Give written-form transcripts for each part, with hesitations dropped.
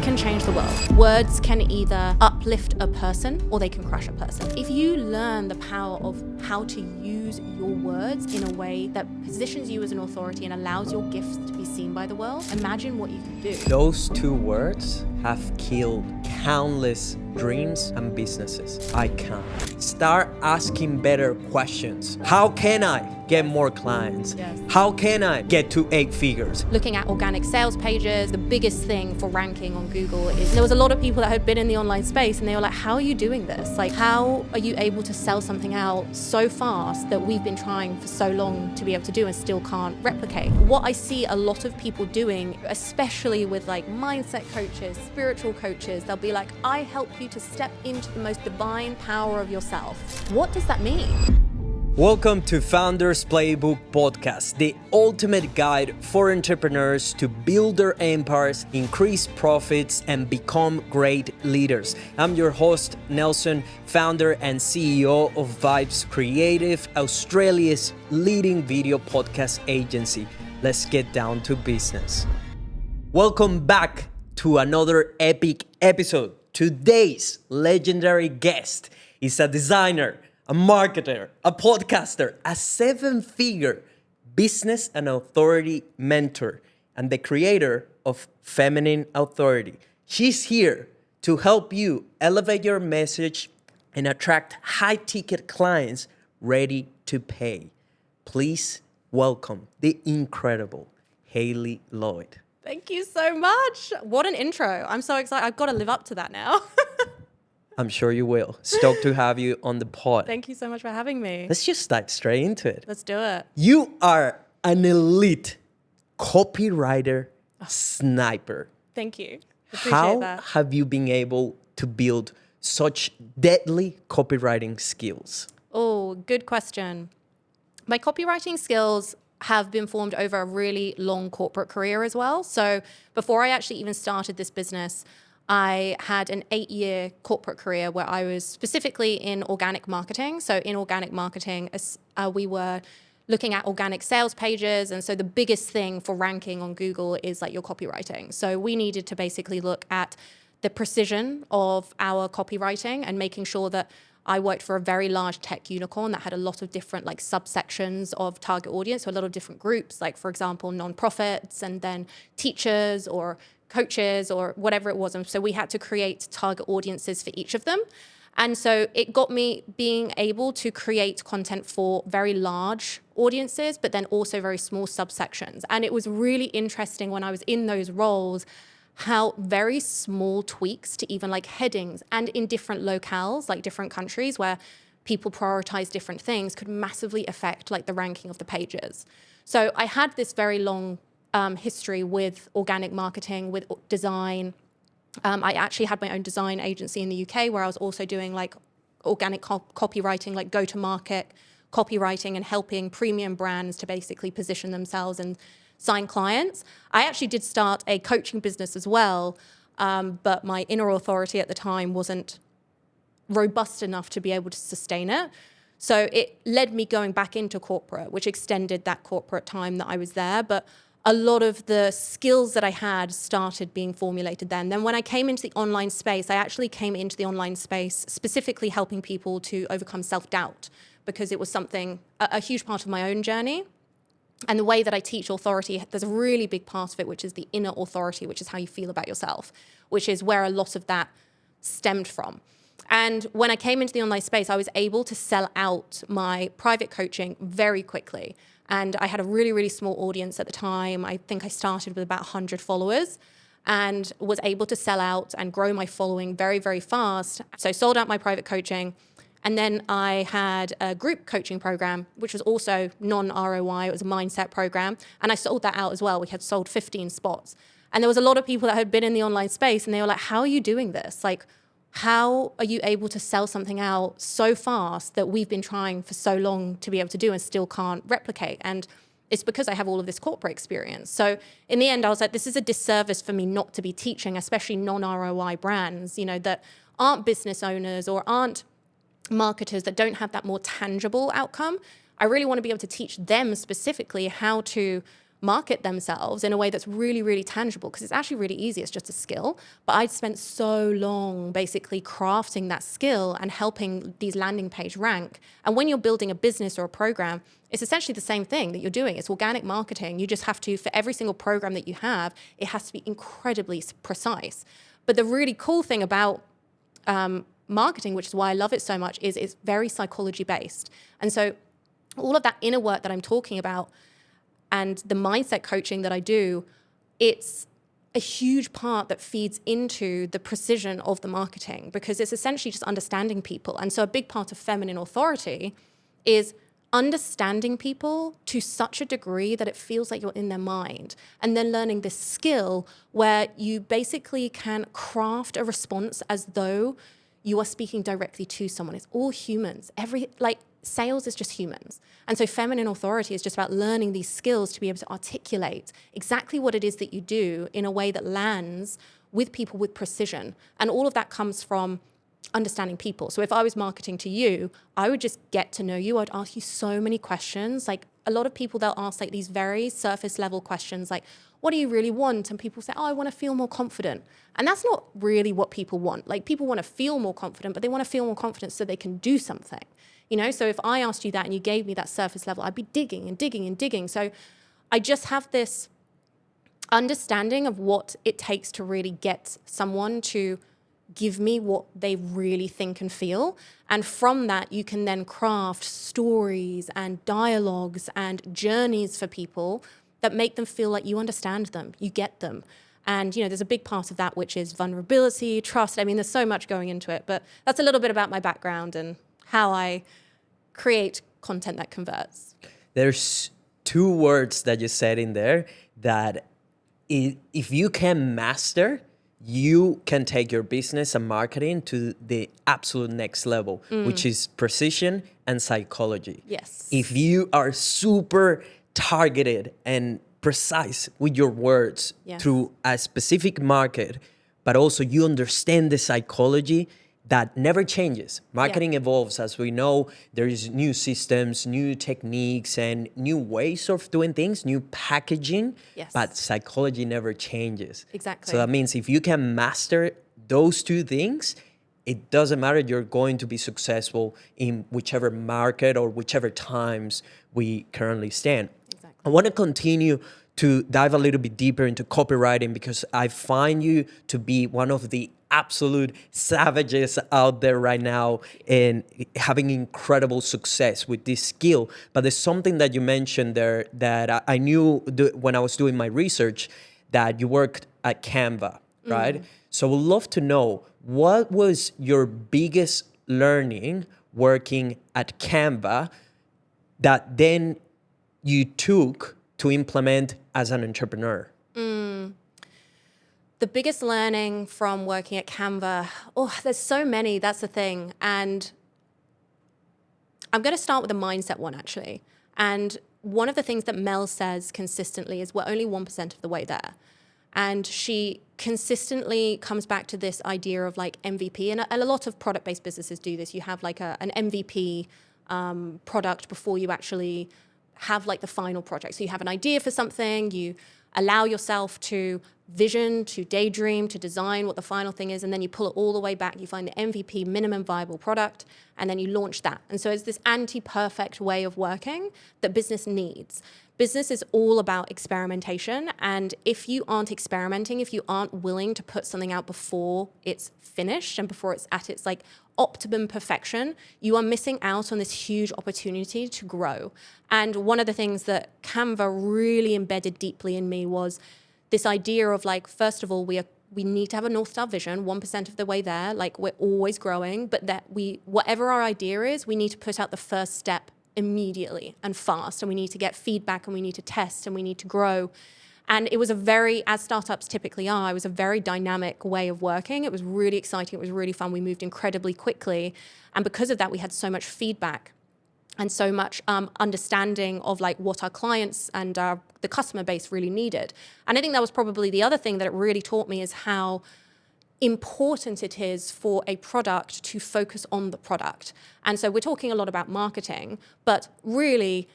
can change the world. Words can either uplift a person or they can crush a person. If you learn the power of how to use your words in a way that positions you as an authority and allows your gifts to be seen by the world, imagine what you can do. Those two words have killed countless dreams and businesses. I can. Start asking better questions. How can I get more clients? Yes. How can I get to 8 figures? Looking at organic sales pages, the biggest thing for ranking on Google is there was a lot of people that had been in the online space and they were like, how are you doing this? Like, how are you able to sell something out so fast that we've been trying for so long to be able to do and still can't replicate? What I see a lot of people doing, especially with like mindset coaches, spiritual coaches, they'll be like, I help you to step into the most divine power of yourself. What does that mean? Welcome to Founders Playbook Podcast, the ultimate guide for entrepreneurs to build their empires, increase profits, and become great leaders. I'm your host, Nelson, founder and CEO of Vibes Creative, Australia's leading video podcast agency. Let's get down to business. Welcome back to another epic episode. Today's legendary guest is a designer, a marketer, a podcaster, a 7-figure business and authority mentor, and the creator of Feminine Authority. She's here to help you elevate your message and attract high-ticket clients ready to pay. Please welcome the incredible Hayley Lloyd. Thank you so much. What an intro. I'm so excited. I've got to live up to that now. I'm sure you will. Stoked to have you on the pod. Thank you so much for having me. Let's just dive straight into it. Let's do it. You are an elite copywriter sniper. Thank you. Appreciate How that. have you been able to build such deadly copywriting skills? Oh, good question. My copywriting skills have been formed over a really long corporate career as well. So before I actually even started this business, I had an 8-year corporate career where I was specifically in organic marketing. So in organic marketing, we were looking at organic sales pages. And so the biggest thing for ranking on Google is like your copywriting. So we needed to basically look at the precision of our copywriting and making sure that I worked for a very large tech unicorn that had a lot of different like subsections of target audience. So a lot of different groups, like for example, nonprofits and then teachers or coaches or whatever it was. And so we had to create target audiences for each of them. And so it got me being able to create content for very large audiences, but then also very small subsections. And it was really interesting when I was in those roles, how very small tweaks to even like headings and in different locales, like different countries where people prioritize different things could massively affect like the ranking of the pages. So I had this very long history with organic marketing, with design. I actually had my own design agency in the UK where I was also doing like organic copywriting, like go-to-market copywriting and helping premium brands to basically position themselves and sign clients. I actually did start a coaching business as well, but my inner authority at the time wasn't robust enough to be able to sustain it. So it led me going back into corporate, which extended that corporate time that I was there. But a lot of the skills that I had started being formulated then. Then when I came into the online space, I actually came into the online space specifically helping people to overcome self-doubt because it was something, a huge part of my own journey. And the way that I teach authority, there's a really big part of it, which is the inner authority, which is how you feel about yourself, which is where a lot of that stemmed from. And when I came into the online space, I was able to sell out my private coaching very quickly. And I had a really, really small audience at the time. I think I started with about 100 followers and was able to sell out and grow my following very, very fast. So I sold out my private coaching. And then I had a group coaching program, which was also non-ROI. It was a mindset program. And I sold that out as well. We had sold 15 spots. And there was a lot of people that had been in the online space and they were like, how are you doing this? Like, how are you able to sell something out so fast that we've been trying for so long to be able to do and still can't replicate? And it's because I have all of this corporate experience. So in the end, I was like, this is a disservice for me not to be teaching, especially non-ROI brands, you know, that aren't business owners or aren't marketers that don't have that more tangible outcome. I really want to be able to teach them specifically how to market themselves in a way that's really, really tangible, because it's actually really easy. It's just a skill. But I'd spent so long basically crafting that skill and helping these landing page rank. And when you're building a business or a program, it's essentially the same thing that you're doing. It's organic marketing. You just have to, for every single program that you have, it has to be incredibly precise. But the really cool thing about marketing, which is why I love it so much, is it's very psychology based. And so all of that inner work that I'm talking about and the mindset coaching that I do, it's a huge part that feeds into the precision of the marketing, because it's essentially just understanding people. And so a big part of feminine authority is understanding people to such a degree that it feels like you're in their mind, and then learning this skill where you basically can craft a response as though you are speaking directly to someone. It's all humans. Sales is just humans. And so feminine authority is just about learning these skills to be able to articulate exactly what it is that you do in a way that lands with people with precision. And all of that comes from understanding people. So if I was marketing to you, I would just get to know you. I'd ask you so many questions. Like a lot of people, they'll ask like these very surface level questions like, what do you really want? And people say, oh, I want to feel more confident. And that's not really what people want. Like people want to feel more confident, but they want to feel more confident so they can do something. You know, so if I asked you that and you gave me that surface level, I'd be digging and digging and digging. So I just have this understanding of what it takes to really get someone to give me what they really think and feel. And from that, you can then craft stories and dialogues and journeys for people that make them feel like you understand them, you get them. And, you know, there's a big part of that, which is vulnerability, trust. I mean, there's so much going into it, but that's a little bit about my background and how I create content that converts. There's two words that you said in there that if you can master, you can take your business and marketing to the absolute next level, which is precision and psychology. Yes. If you are super targeted and precise with your words through a specific market, but also you understand the psychology, that never changes. Marketing evolves. As we know, there is new systems, new techniques, and new ways of doing things, new packaging, but psychology never changes. Exactly. So that means if you can master those two things, it doesn't matter, you're going to be successful in whichever market or whichever times we currently stand. Exactly. I want to continue to dive a little bit deeper into copywriting, because I find you to be one of the absolute savages out there right now and having incredible success with this skill. But there's something that you mentioned there that I knew when I was doing my research, that you worked at Canva, right? So I would love to know, what was your biggest learning working at Canva that then you took to implement as an entrepreneur? The biggest learning from working at Canva, there's so many, that's the thing. And I'm going to start with the mindset one, actually. And one of the things that Mel says consistently is we're only 1% of the way there. And she consistently comes back to this idea of like MVP. And a lot of product-based businesses do this. You have like an MVP product before you actually have like the final project. So you have an idea for something, you allow yourself to vision, to daydream, to design what the final thing is, and then you pull it all the way back. You find the MVP, minimum viable product, and then you launch that. And so it's this anti-perfect way of working that business needs. Business is all about experimentation, and if you aren't experimenting, if you aren't willing to put something out before it's finished and before it's at its like optimum perfection, you are missing out on this huge opportunity to grow. And one of the things that Canva really embedded deeply in me was this idea of like, first of all, we need to have a North Star vision, 1% of the way there, like we're always growing, but that whatever our idea is, we need to put out the first step immediately and fast, and we need to get feedback, and we need to test, and we need to grow. And it was as startups typically are, it was a very dynamic way of working. It was really exciting. It was really fun. We moved incredibly quickly. And because of that, we had so much feedback and so much understanding of like what our clients and the customer base really needed. And I think that was probably the other thing that it really taught me, is how important it is for a product to focus on the product. And so we're talking a lot about marketing, but really,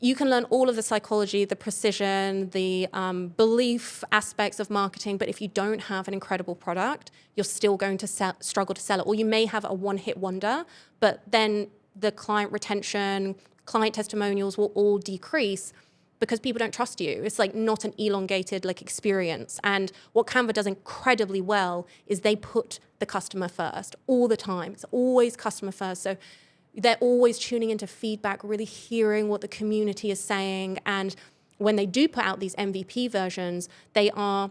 you can learn all of the psychology, the precision, the belief aspects of marketing, but if you don't have an incredible product, you're still going to struggle to sell it. Or you may have a one-hit wonder, but then the client retention, client testimonials will all decrease because people don't trust you. It's like not an elongated like experience. And what Canva does incredibly well is they put the customer first all the time. It's always customer first. So they're always tuning into feedback, really hearing what the community is saying. And when they do put out these MVP versions, they are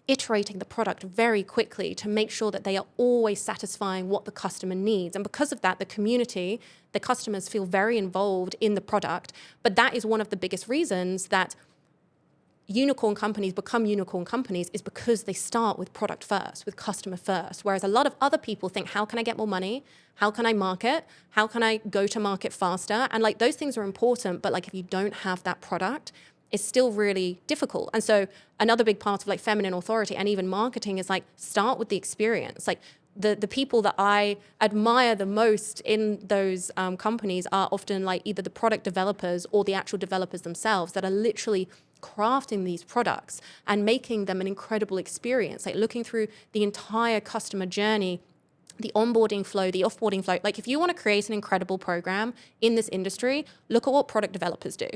iterating the product very quickly to make sure that they are always satisfying what the customer needs. And because of that, the community, the customers feel very involved in the product. But that is one of the biggest reasons that unicorn companies become unicorn companies, is because they start with product first, with customer first. Whereas a lot of other people think, how can I get more money? How can I market? How can I go to market faster? And like those things are important, but like if you don't have that product, it's still really difficult. And so another big part of like feminine authority and even marketing is like start with the experience. Like the people that I admire the most in those companies are often like either the product developers or the actual developers themselves that are literally crafting these products and making them an incredible experience, like looking through the entire customer journey, the onboarding flow, the offboarding flow. Like if you want to create an incredible program in this industry, look at what product developers do,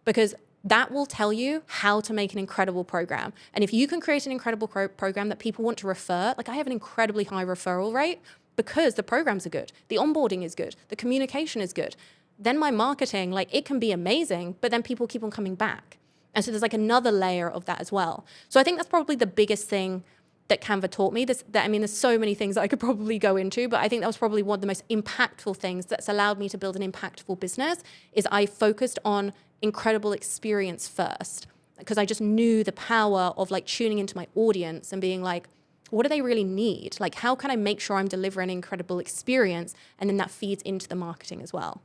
because that will tell you how to make an incredible program. And if you can create an incredible program that people want to refer, like I have an incredibly high referral rate because the programs are good, the onboarding is good, the communication is good. Then my marketing, like it can be amazing, but then people keep on coming back. And so there's like another layer of that as well. So I think that's probably the biggest thing that Canva taught me. There's so many things that I could probably go into, but I think that was probably one of the most impactful things that's allowed me to build an impactful business is I focused on incredible experience first, because I just knew the power of like tuning into my audience and being like, what do they really need? Like, how can I make sure I'm delivering an incredible experience? And then that feeds into the marketing as well.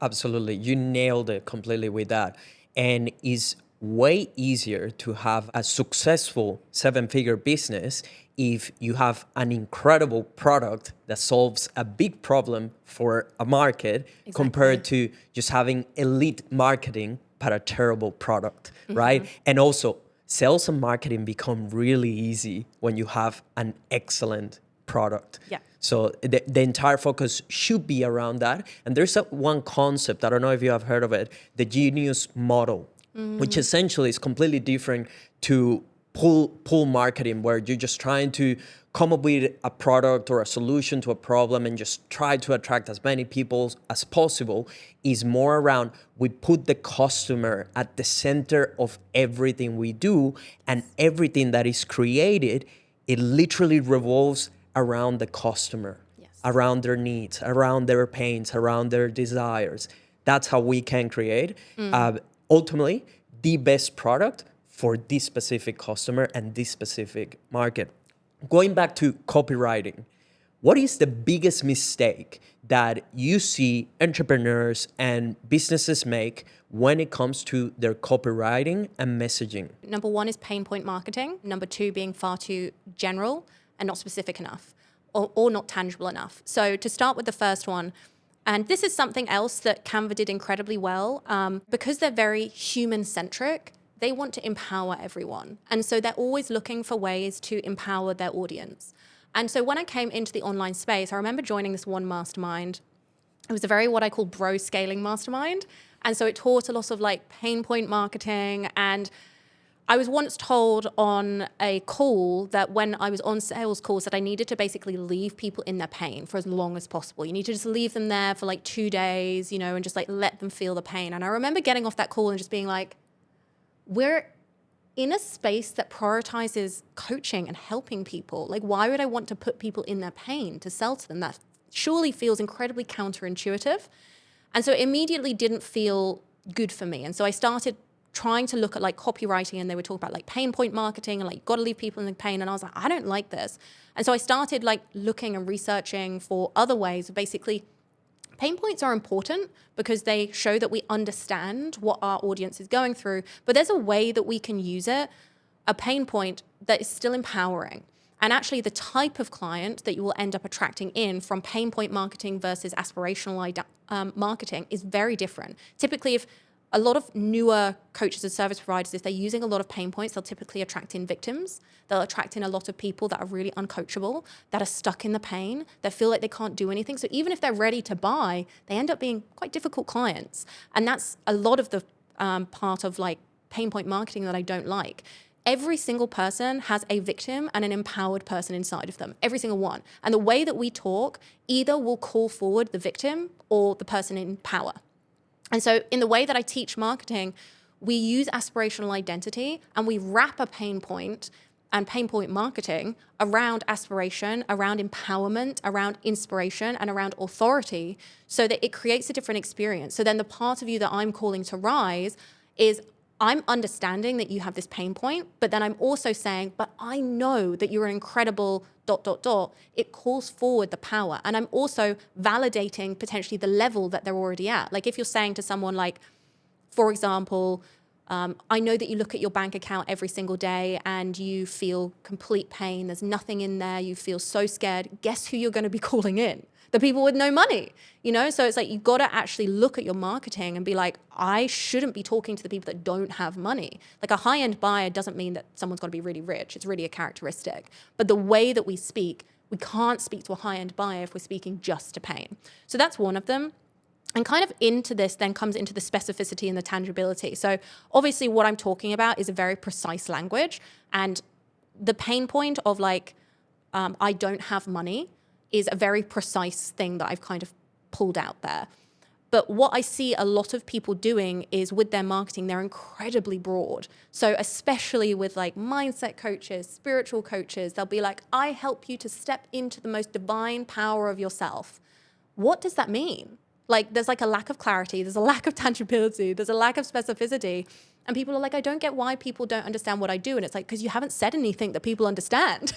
Absolutely. You nailed it completely with that. And it's way easier to have a successful 7-figure business if you have an incredible product that solves a big problem for a market, exactly, compared to just having elite marketing but a terrible product, right? And also, sales and marketing become really easy when you have an excellent product. Yeah. So the entire focus should be around that. And there's one concept, I don't know if you have heard of it, the genius model, which essentially is completely different to pull marketing, where you're just trying to come up with a product or a solution to a problem and just try to attract as many people as possible. Is more around, we put the customer at the center of everything we do, and everything that is created, it literally revolves around the customer, yes, around their needs, around their pains, around their desires. That's how we can create ultimately the best product for this specific customer and this specific market. Going back to copywriting, what is the biggest mistake that you see entrepreneurs and businesses make when it comes to their copywriting and messaging? Number one is pain point marketing. Number two, being far too general and not specific enough, or not tangible enough. So to start with the first one, and this is something else that Canva did incredibly well, because they're very human-centric, they want to empower everyone. And so they're always looking for ways to empower their audience. And so when I came into the online space, I remember joining this one mastermind. It was a very what I call bro scaling mastermind. And so it taught a lot of like pain point marketing. And I was once told on a call that when I was on sales calls that I needed to basically leave people in their pain for as long as possible. You need to just leave them there for like 2 days, and just like let them feel the pain. And I remember getting off that call and just being like, we're in a space that prioritizes coaching and helping people. Like, why would I want to put people in their pain to sell to them? That surely feels incredibly counterintuitive. And so it immediately didn't feel good for me. And so I started trying to look at like copywriting, and they would talk about like pain point marketing and like, you got to leave people in the pain. And I was like, I don't like this. And so I started like looking and researching for other ways of basically, pain points are important because they show that we understand what our audience is going through, but there's a way that we can use it, a pain point that is still empowering. And actually the type of client that you will end up attracting in from pain point marketing versus aspirational marketing is very different. Typically, if a lot of newer coaches and service providers, if they're using a lot of pain points, they'll typically attract in victims. They'll attract in a lot of people that are really uncoachable, that are stuck in the pain, that feel like they can't do anything. So even if they're ready to buy, they end up being quite difficult clients. And that's a lot of the part of like pain point marketing that I don't like. Every single person has a victim and an empowered person inside of them, every single one. And the way that we talk either will call forward the victim or the person in power. And so in the way that I teach marketing, we use aspirational identity and we wrap a pain point and pain point marketing around aspiration, around empowerment, around inspiration, and around authority so that it creates a different experience. So then the part of you that I'm calling to rise is I'm understanding that you have this pain point, but then I'm also saying, but I know that you're an incredible ... It calls forward the power. And I'm also validating potentially the level that they're already at. Like if you're saying to someone like, for example, I know that you look at your bank account every single day and you feel complete pain. There's nothing in there. You feel so scared. Guess who you're going to be calling in? The people with no money, So it's like, you've got to actually look at your marketing and be like, I shouldn't be talking to the people that don't have money. Like a high-end buyer doesn't mean that someone's got to be really rich. It's really a characteristic. But the way that we speak, we can't speak to a high-end buyer if we're speaking just to pain. So that's one of them. And kind of into this then comes into the specificity and the tangibility. So obviously what I'm talking about is a very precise language. And the pain point of like, I don't have money is a very precise thing that I've kind of pulled out there. But what I see a lot of people doing is with their marketing, they're incredibly broad. So especially with like mindset coaches, spiritual coaches, they'll be like, I help you to step into the most divine power of yourself. What does that mean? Like there's like a lack of clarity, there's a lack of tangibility, there's a lack of specificity. And people are like, I don't get why people don't understand what I do. And it's like, because you haven't said anything that people understand,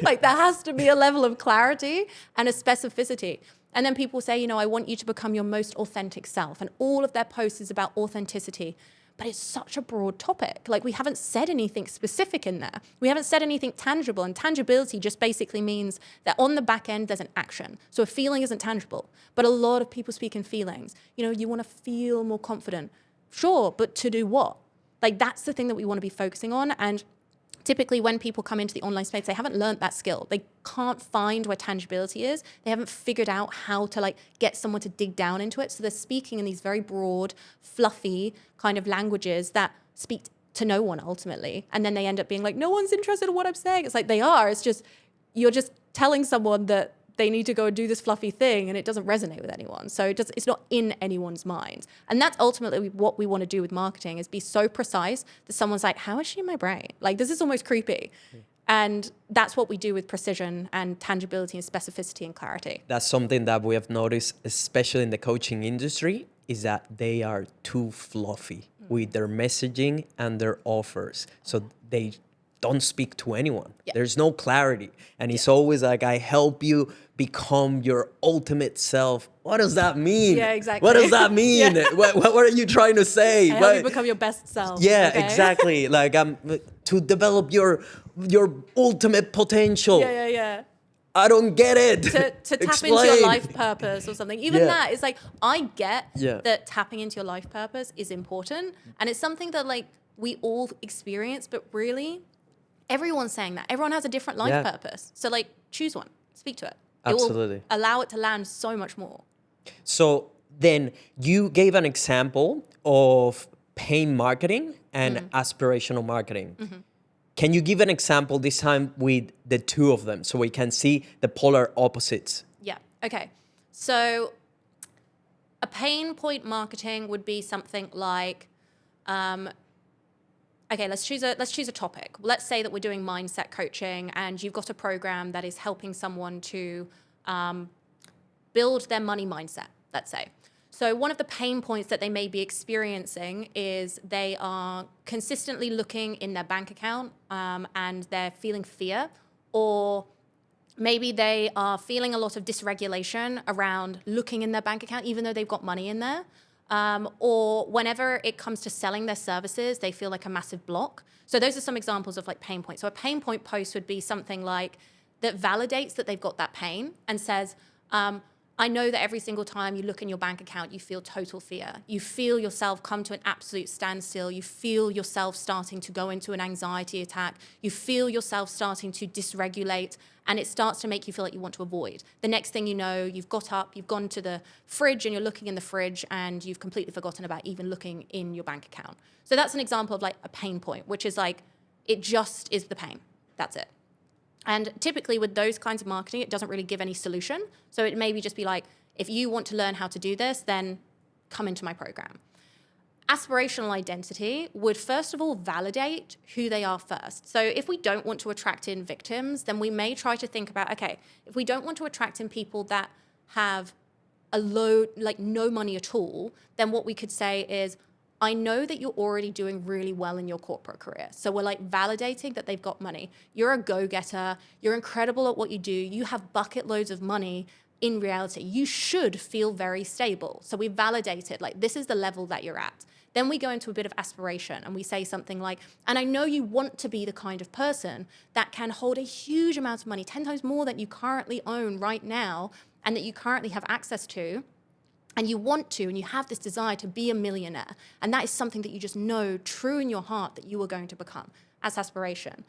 Like there has to be a level of clarity and a specificity. And then people say, I want you to become your most authentic self. And all of their posts is about authenticity. But it's such a broad topic. Like we haven't said anything specific in there. We haven't said anything tangible. And tangibility just basically means that on the back end, there's an action. So a feeling isn't tangible. But a lot of people speak in feelings. You want to feel more confident. Sure, but to do what? Like that's the thing that we want to be focusing on. And typically when people come into the online space, they haven't learned that skill. They can't find where tangibility is. They haven't figured out how to like get someone to dig down into it. So they're speaking in these very broad, fluffy kind of languages that speak to no one ultimately. And then they end up being like, no one's interested in what I'm saying. It's like they are. It's just, you're just telling someone that they need to go and do this fluffy thing and it doesn't resonate with anyone. So it's not in anyone's mind. And that's ultimately what we want to do with marketing is be so precise that someone's like, how is she in my brain? Like, this is almost creepy. And that's what we do with precision and tangibility and specificity and clarity. That's something that we have noticed, especially in the coaching industry, is that they are too fluffy with their messaging and their offers. So they don't speak to anyone. Yeah. There's no clarity. And it's always like, I help you become your ultimate self. What does that mean? Yeah, exactly. What does that mean? What are you trying to say? I help you become your best self. Yeah, okay. Exactly. Like to develop your ultimate potential. Yeah. I don't get it. To tap into your life purpose or something. Even that is like, I get that tapping into your life purpose is important. And it's something that like we all experience, but really everyone's saying that. Everyone has a different life purpose. So like choose one, speak to it. Absolutely. It will allow it to land so much more. So then you gave an example of pain marketing and aspirational marketing. Mm-hmm. Can you give an example this time with the two of them so we can see the polar opposites? Yeah. Okay. So a pain point marketing would be something like, okay, let's choose a topic. Let's say that we're doing mindset coaching and you've got a program that is helping someone to build their money mindset, let's say. So one of the pain points that they may be experiencing is they are consistently looking in their bank account and they're feeling fear, or maybe they are feeling a lot of dysregulation around looking in their bank account, even though they've got money in there. Or whenever it comes to selling their services, they feel like a massive block. So those are some examples of like pain points. So a pain point post would be something like that validates that they've got that pain and says, I know that every single time you look in your bank account, you feel total fear. You feel yourself come to an absolute standstill. You feel yourself starting to go into an anxiety attack. You feel yourself starting to dysregulate, and it starts to make you feel like you want to avoid. The next thing you know, you've got up, you've gone to the fridge, and you're looking in the fridge, and you've completely forgotten about even looking in your bank account. So that's an example of like a pain point, which is like, it just is the pain. That's it. And typically with those kinds of marketing, it doesn't really give any solution. So it maybe just be like, if you want to learn how to do this, then come into my program. Aspirational identity would first of all validate who they are first. So if we don't want to attract in victims, then we may try to think about, okay, if we don't want to attract in people that have a low, like no money at all, then what we could say is, I know that you're already doing really well in your corporate career. So we're like validating that they've got money. You're a go-getter. You're incredible at what you do. You have bucket loads of money. In reality, you should feel very stable. So we validate it, like this is the level that you're at. Then we go into a bit of aspiration and we say something like, and I know you want to be the kind of person that can hold a huge amount of money, 10 times more than you currently own right now and that you currently have access to. And you want to, and you have this desire to be a millionaire. And that is something that you just know true in your heart that you are going to become as aspiration.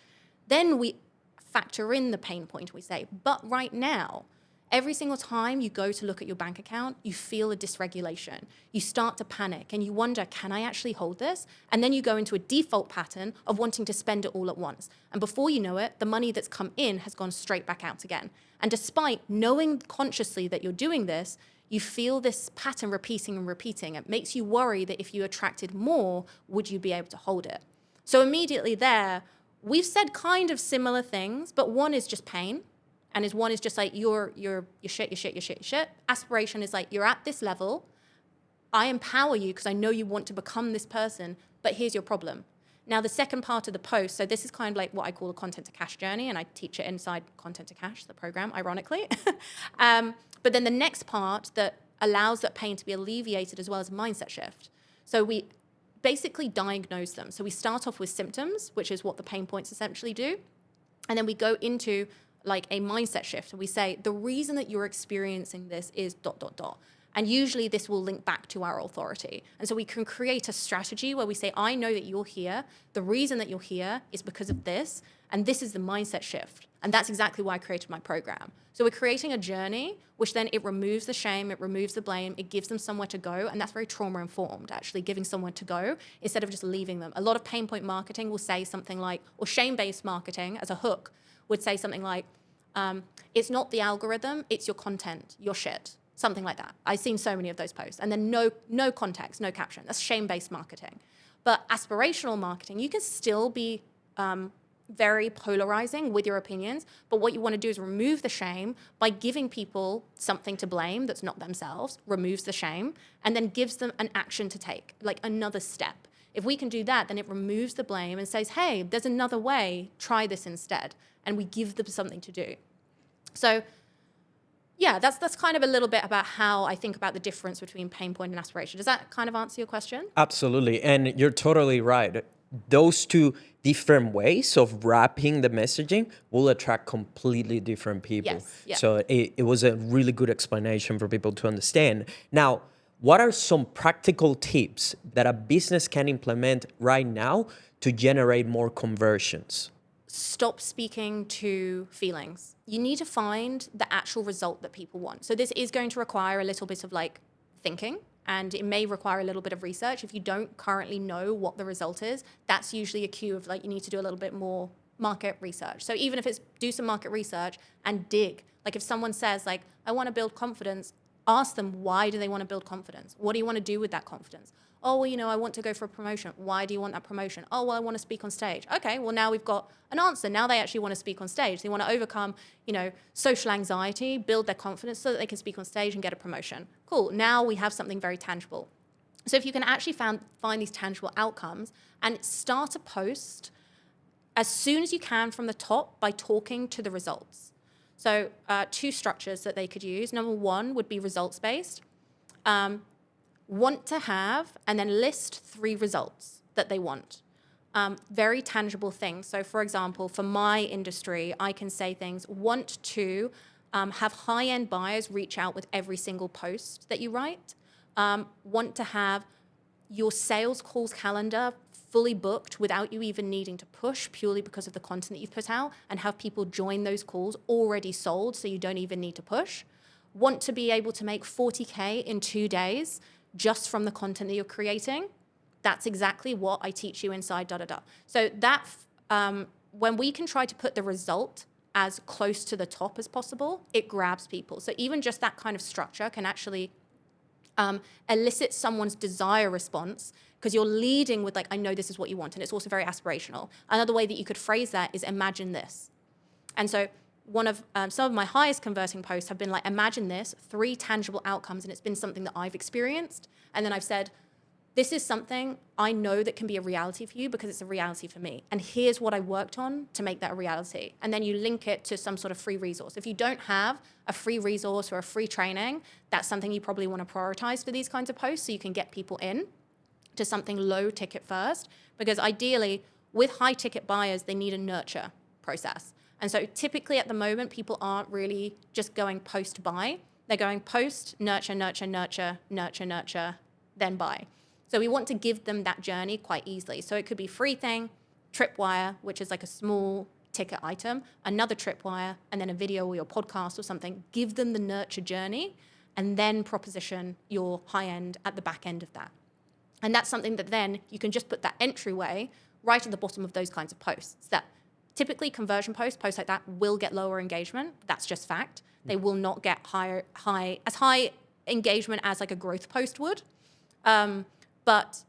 Then we factor in the pain point. We say, but right now, every single time you go to look at your bank account, you feel a dysregulation. You start to panic and you wonder, can I actually hold this? And then you go into a default pattern of wanting to spend it all at once. And before you know it, the money that's come in has gone straight back out again. And despite knowing consciously that you're doing this, you feel this pattern repeating and repeating. It makes you worry that if you attracted more, would you be able to hold it? So immediately there, we've said kind of similar things, but one is just pain. And one is just like, you're shit. Aspiration is like, you're at this level. I empower you because I know you want to become this person, but here's your problem. Now, the second part of the post, so this is kind of like what I call the content to cash journey, and I teach it inside Content to Cash, the program, ironically. But then the next part that allows that pain to be alleviated as well as a mindset shift. So we basically diagnose them. So we start off with symptoms, which is what the pain points essentially do. And then we go into like a mindset shift. And we say, the reason that you're experiencing this is ... And usually this will link back to our authority. And so we can create a strategy where we say, I know that you're here. The reason that you're here is because of this. And this is the mindset shift. And that's exactly why I created my program. So we're creating a journey, which then it removes the shame, it removes the blame, it gives them somewhere to go. And that's very trauma-informed, actually giving someone to go instead of just leaving them. A lot of pain point marketing will say something like, or shame-based marketing as a hook would say something like, it's not the algorithm, it's your content, your shit. Something like that. I've seen so many of those posts. And then no context, no caption. That's shame-based marketing. But aspirational marketing, you can still be very polarizing with your opinions. But what you want to do is remove the shame by giving people something to blame that's not themselves, removes the shame, and then gives them an action to take, like another step. If we can do that, then it removes the blame and says, hey, there's another way, try this instead. And we give them something to do. So yeah, that's kind of a little bit about how I think about the difference between pain point and aspiration. Does that kind of answer your question? Absolutely. And you're totally right. Those two different ways of wrapping the messaging will attract completely different people. Yes, yeah. So it was a really good explanation for people to understand. Now, what are some practical tips that a business can implement right now to generate more conversions? Stop speaking to feelings. You need to find the actual result that people want. So this is going to require a little bit of like thinking, and it may require a little bit of research. If you don't currently know what the result is, that's usually a cue of like you need to do a little bit more market research. So even if it's do some market research and dig. Like if someone says like, I want to build confidence, ask them, why do they want to build confidence? What do you want to do with that confidence? Oh, well, I want to go for a promotion. Why do you want that promotion? Oh, well, I want to speak on stage. Okay, well, now we've got an answer. Now they actually want to speak on stage. They want to overcome, social anxiety, build their confidence so that they can speak on stage and get a promotion. Cool, now we have something very tangible. So if you can actually find these tangible outcomes and start a post as soon as you can from the top by talking to the results. So two structures that they could use. Number one would be results-based. Want to have, and then list 3 results that they want. Very tangible things. So for example, for my industry, I can say things, want to have high-end buyers reach out with every single post that you write, want to have your sales calls calendar fully booked without you even needing to push, purely because of the content that you've put out, and have people join those calls already sold so you don't even need to push. Want to be able to make 40K in 2 days just from the content that you're creating. That's exactly what I teach you inside So that when we can try to put the result as close to the top as possible, it grabs people. So even just that kind of structure can actually elicit someone's desire response, because you're leading with like, I know this is what you want. And it's also very aspirational. Another way that you could phrase that is imagine this. And so one of some of my highest converting posts have been like, imagine this, 3 tangible outcomes. And it's been something that I've experienced. And then I've said, this is something I know that can be a reality for you because it's a reality for me. And here's what I worked on to make that a reality. And then you link it to some sort of free resource. If you don't have a free resource or a free training, that's something you probably want to prioritize for these kinds of posts so you can get people in to something low ticket first. Because ideally, with high ticket buyers, they need a nurture process. And so typically at the moment, people aren't really just going post buy. They're going post, nurture, nurture, nurture, nurture, nurture, then buy. So we want to give them that journey quite easily. So it could be free thing, tripwire, which is like a small ticket item, another tripwire, and then a video or your podcast or something. Give them the nurture journey and then proposition your high end at the back end of that. And that's something that then you can just put that entryway right at the bottom of those kinds of posts. That typically conversion posts like that will get lower engagement. That's just fact. They will not get as high engagement as like a growth post would. But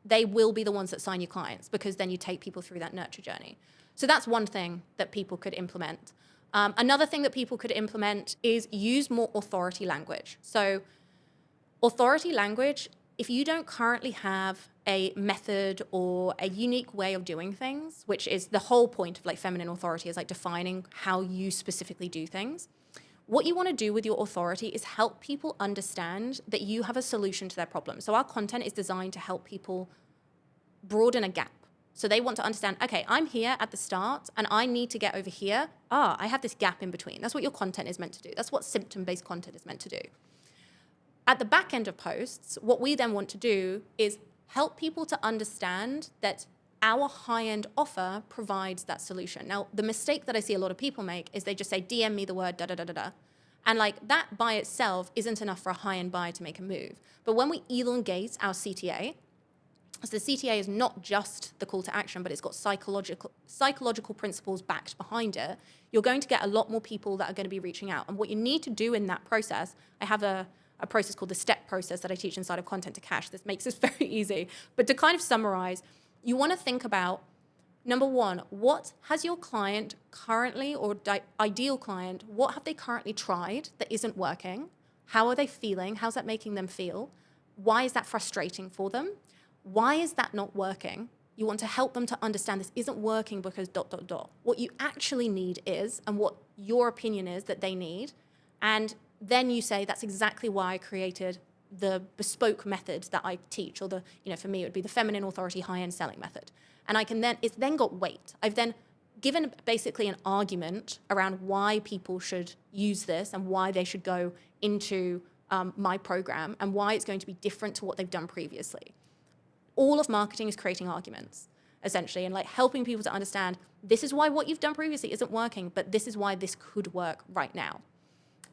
they will be the ones that sign you clients, because then you take people through that nurture journey. So that's one thing that people could implement. Another thing that people could implement is use more authority language. So authority language, if you don't currently have a method or a unique way of doing things, which is the whole point of like feminine authority, is like defining how you specifically do things. What you want to do with your authority is help people understand that you have a solution to their problem. So our content is designed to help people broaden a gap. So they want to understand, okay, I'm here at the start and I need to get over here. I have this gap in between. That's what your content is meant to do. That's what symptom-based content is meant to do. At the back end of posts, what we then want to do is help people to understand that our high-end offer provides that solution. Now, the mistake that I see a lot of people make is they just say, DM me the word da-da-da-da-da. And like that by itself isn't enough for a high-end buyer to make a move. But when we elongate our CTA, so the CTA is not just the call to action, but it's got psychological principles backed behind it, you're going to get a lot more people that are going to be reaching out. And what you need to do in that process, I have a process called the STEP process that I teach inside of Content to Cash. This makes this very easy. But to kind of summarize, you want to think about, number one, what has your client currently, or ideal client, what have they currently tried that isn't working? How are they feeling? How's that making them feel? Why is that frustrating for them? Why is that not working? You want to help them to understand this isn't working because ... What you actually need is, and what your opinion is that they need. And then you say, that's exactly why I created the bespoke method that I teach, or for me, it would be the feminine authority high-end selling method. And it's then got weight. I've then given basically an argument around why people should use this and why they should go into my program and why it's going to be different to what they've done previously. All of marketing is creating arguments, essentially, and like helping people to understand this is why what you've done previously isn't working, but this is why this could work right now.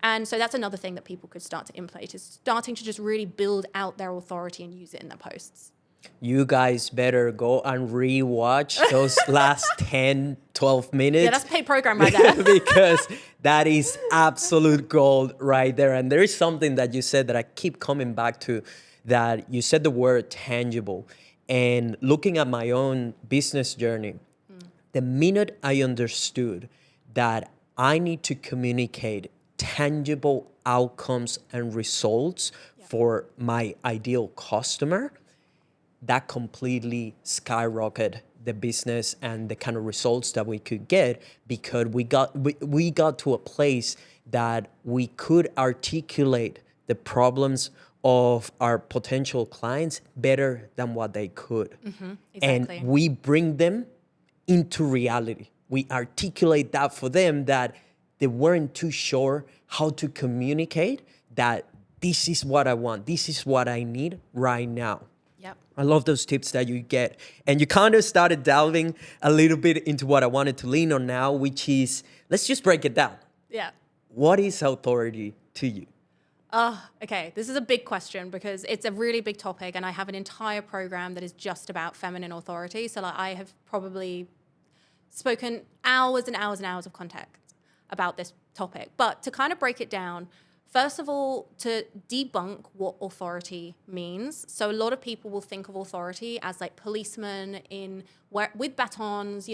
And so that's another thing that people could start to implement, is starting to just really build out their authority and use it in their posts. You guys better go and rewatch those last 10, 12 minutes. Yeah, that's a paid program right there. Because that is absolute gold right there. And there is something that you said that I keep coming back to, that you said the word tangible. And looking at my own business journey, the minute I understood that I need to communicate tangible outcomes and results for my ideal customer, that completely skyrocketed the business and the kind of results that we could get, because we got to a place that we could articulate the problems of our potential clients better than what they could. Exactly. And we bring them into reality. We articulate that for them, that they weren't too sure how to communicate that this is what I want, this is what I need right now. Yep. I love those tips that you get. And you kind of started delving a little bit into what I wanted to lean on now, which is, let's just break it down. Yeah. What is authority to you? Okay. This is a big question because it's a really big topic, and I have an entire program that is just about feminine authority. So like, I have probably spoken hours and hours and hours of content about this topic. But to kind of break it down, first of all, to debunk what authority means. So a lot of people will think of authority as like policemen with batons,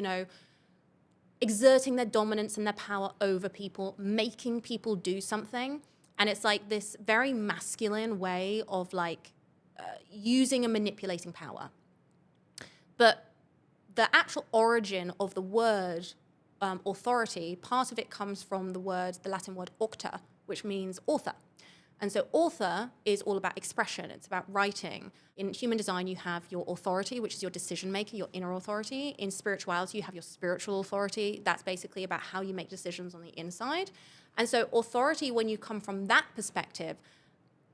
exerting their dominance and their power over people, making people do something. And it's like this very masculine way of like using and manipulating power. But the actual origin of the word authority, part of it comes from the Latin word auctor, which means author. And so author is all about expression. It's about writing. In human design, you have your authority, which is your decision maker, your inner authority. In spirituality, you have your spiritual authority. That's basically about how you make decisions on the inside. And so authority, when you come from that perspective,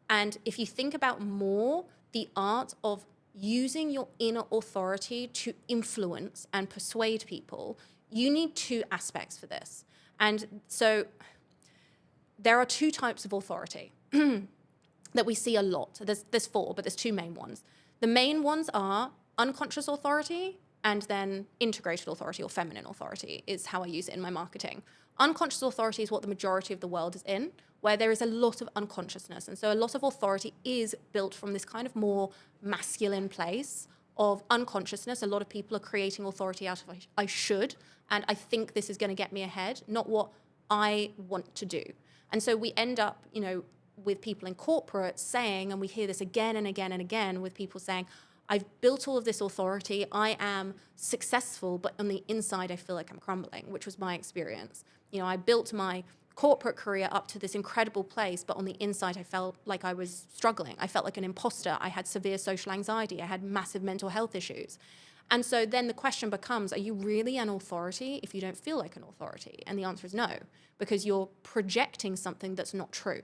and if you think about more the art of using your inner authority to influence and persuade people, you need two aspects for this. And so there are two types of authority that we see a lot. There's four, but there's two main ones. The main ones are unconscious authority and then integrated authority, or feminine authority is how I use it in my marketing. Unconscious authority is what the majority of the world is in, where there is a lot of unconsciousness. And so a lot of authority is built from this kind of more masculine place of unconsciousness. A lot of people are creating authority out of I should, and I think this is going to get me ahead, not what I want to do. And so we end up, with people in corporate saying, and we hear this again and again and again with people saying, I've built all of this authority, I am successful, but on the inside I feel like I'm crumbling, which was my experience. I built my corporate career up to this incredible place, but on the inside I felt like I was struggling. I felt like an imposter. I had severe social anxiety. I had massive mental health issues. And so then the question becomes, are you really an authority if you don't feel like an authority? And the answer is no, because you're projecting something that's not true.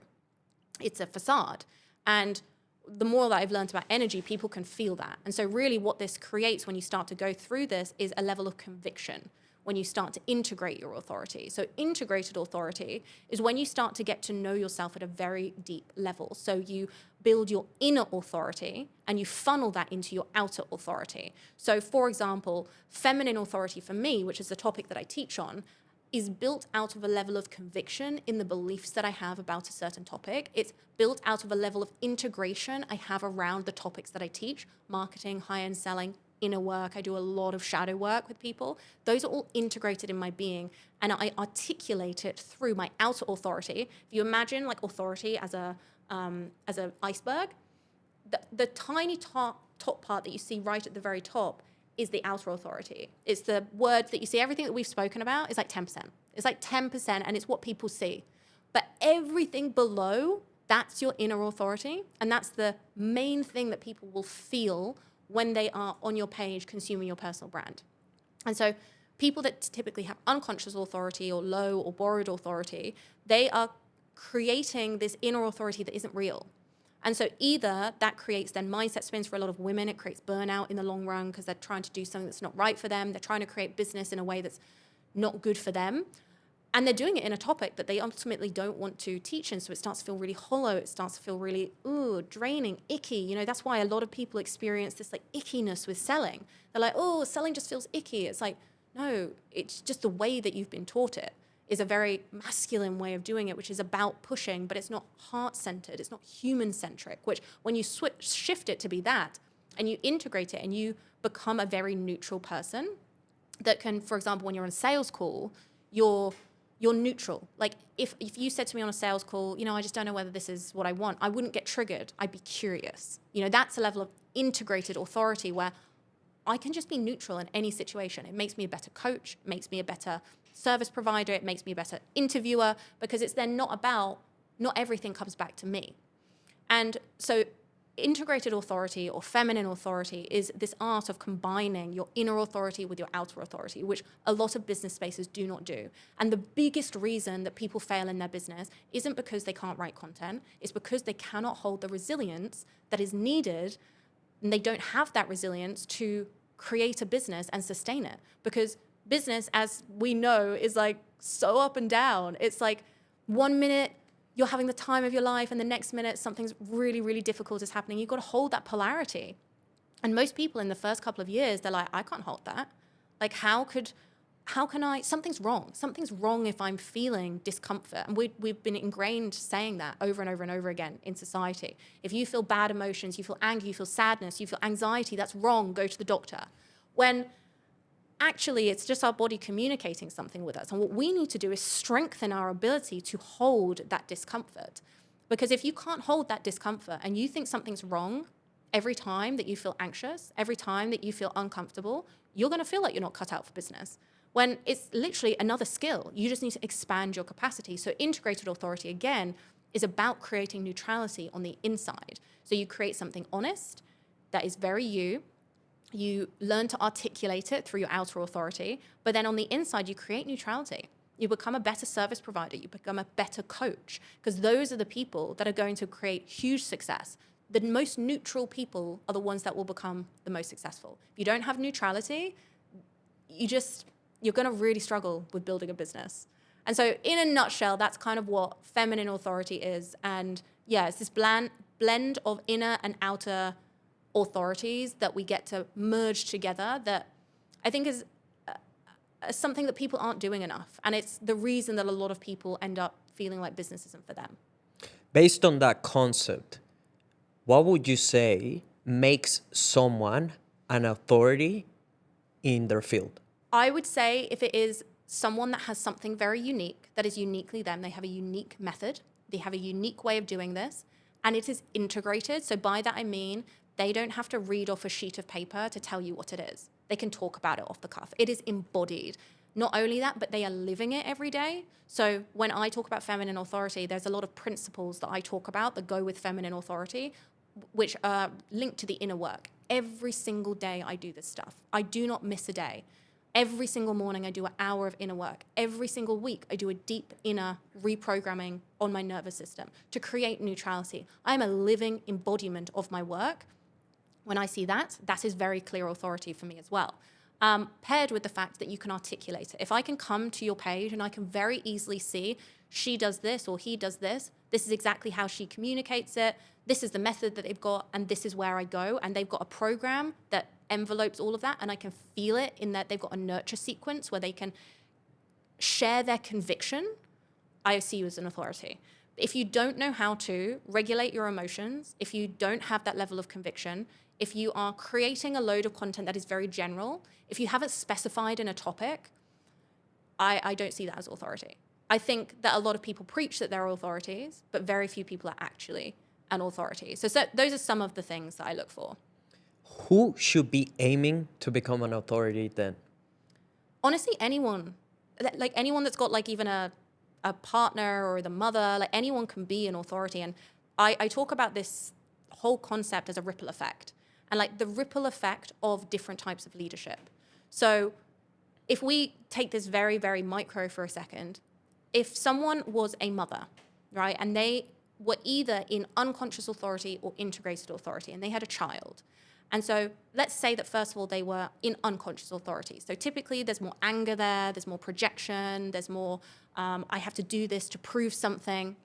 It's a facade. And the more that I've learned about energy, people can feel that. And so really what this creates when you start to go through this is a level of conviction when you start to integrate your authority. So integrated authority is when you start to get to know yourself at a very deep level. So you build your inner authority and you funnel that into your outer authority. So for example, feminine authority for me, which is the topic that I teach on, is built out of a level of conviction in the beliefs that I have about a certain topic. It's built out of a level of integration I have around the topics that I teach: marketing, high-end selling, inner work. I do a lot of shadow work with people. Those are all integrated in my being, and I articulate it through my outer authority. If you imagine like authority as an iceberg, the tiny top part that you see right at the very top is the outer authority. It's the words that you see. Everything that we've spoken about is like 10%. It's like 10%, and it's what people see. But everything below, that's your inner authority, and that's the main thing that people will feel when they are on your page consuming your personal brand. And so people that typically have unconscious authority or low or borrowed authority, they are creating this inner authority that isn't real. And so either that creates then mindset spins for a lot of women. It creates burnout in the long run because they're trying to do something that's not right for them. They're trying to create business in a way that's not good for them. And they're doing it in a topic that they ultimately don't want to teach in. So it starts to feel really hollow. It starts to feel really, draining, icky. That's why a lot of people experience this like ickiness with selling. They're like, selling just feels icky. It's like, no, it's just the way that you've been taught it is a very masculine way of doing it, which is about pushing, but it's not heart-centered. It's not human-centric, which when you shift it to be that and you integrate it and you become a very neutral person that can, for example, when you're on a sales call, you're neutral. Like if you said to me on a sales call, I just don't know whether this is what I want, I wouldn't get triggered. I'd be curious. That's a level of integrated authority where I can just be neutral in any situation. It makes me a better coach, it makes me a better service provider, it makes me a better interviewer, because it's then not everything comes back to me. And so integrated authority or feminine authority is this art of combining your inner authority with your outer authority, which a lot of business spaces do not do. And the biggest reason that people fail in their business isn't because they can't write content, it's because they cannot hold the resilience that is needed, and they don't have that resilience to create a business and sustain it. Because business, as we know, is like so up and down. It's like 1 minute you're having the time of your life, and the next minute something's really, really difficult is happening. You've got to hold that polarity. And most people in the first couple of years, they're like, I can't hold that. Like, how can I, something's wrong. Something's wrong if I'm feeling discomfort. And we've been ingrained saying that over and over and over again in society. If you feel bad emotions, you feel anger, you feel sadness, you feel anxiety, that's wrong, go to the doctor. When actually, it's just our body communicating something with us. And what we need to do is strengthen our ability to hold that discomfort. Because if you can't hold that discomfort and you think something's wrong every time that you feel anxious, every time that you feel uncomfortable, you're going to feel like you're not cut out for business. When it's literally another skill, you just need to expand your capacity. So integrated authority, again, is about creating neutrality on the inside. So you create something honest that is very you. You learn to articulate it through your outer authority, but then on the inside, you create neutrality. You become a better service provider. You become a better coach, because those are the people that are going to create huge success. The most neutral people are the ones that will become the most successful. If you don't have neutrality, you're going to really struggle with building a business. And so in a nutshell, that's kind of what feminine authority is. And yeah, it's this blend of inner and outer authorities that we get to merge together, that I think is something that people aren't doing enough. And it's the reason that a lot of people end up feeling like business isn't for them. Based on that concept, what would you say makes someone an authority in their field? I would say if it is someone that has something very unique, that is uniquely them, they have a unique method, they have a unique way of doing this, and it is integrated. So by that I mean they don't have to read off a sheet of paper to tell you what it is. They can talk about it off the cuff. It is embodied. Not only that, but they are living it every day. So when I talk about feminine authority, there's a lot of principles that I talk about that go with feminine authority, which are linked to the inner work. Every single day I do this stuff. I do not miss a day. Every single morning I do an hour of inner work. Every single week I do a deep inner reprogramming on my nervous system to create neutrality. I am a living embodiment of my work. When I see that, that is very clear authority for me as well. Paired with the fact that you can articulate it. If I can come to your page and I can very easily see she does this or he does this, this is exactly how she communicates it, this is the method that they've got, and this is where I go, and they've got a program that envelopes all of that, and I can feel it in that they've got a nurture sequence where they can share their conviction, I see you as an authority. If you don't know how to regulate your emotions, if you don't have that level of conviction, if you are creating a load of content that is very general, if you haven't specified in a topic, I don't see that as authority. I think that a lot of people preach that they're authorities, but very few people are actually an authority. So those are some of the things that I look for. Who should be aiming to become an authority then? Honestly, anyone. Like anyone that's got like even a partner or the mother, like anyone can be an authority. And I talk about this whole concept as a ripple effect, and like the ripple effect of different types of leadership. So if we take this very, very micro for a second, if someone was a mother, right, and they were either in unconscious authority or integrated authority, and they had a child. And so let's say that, first of all, they were in unconscious authority. So typically there's more anger there's more projection, there's more, I have to do this to prove something.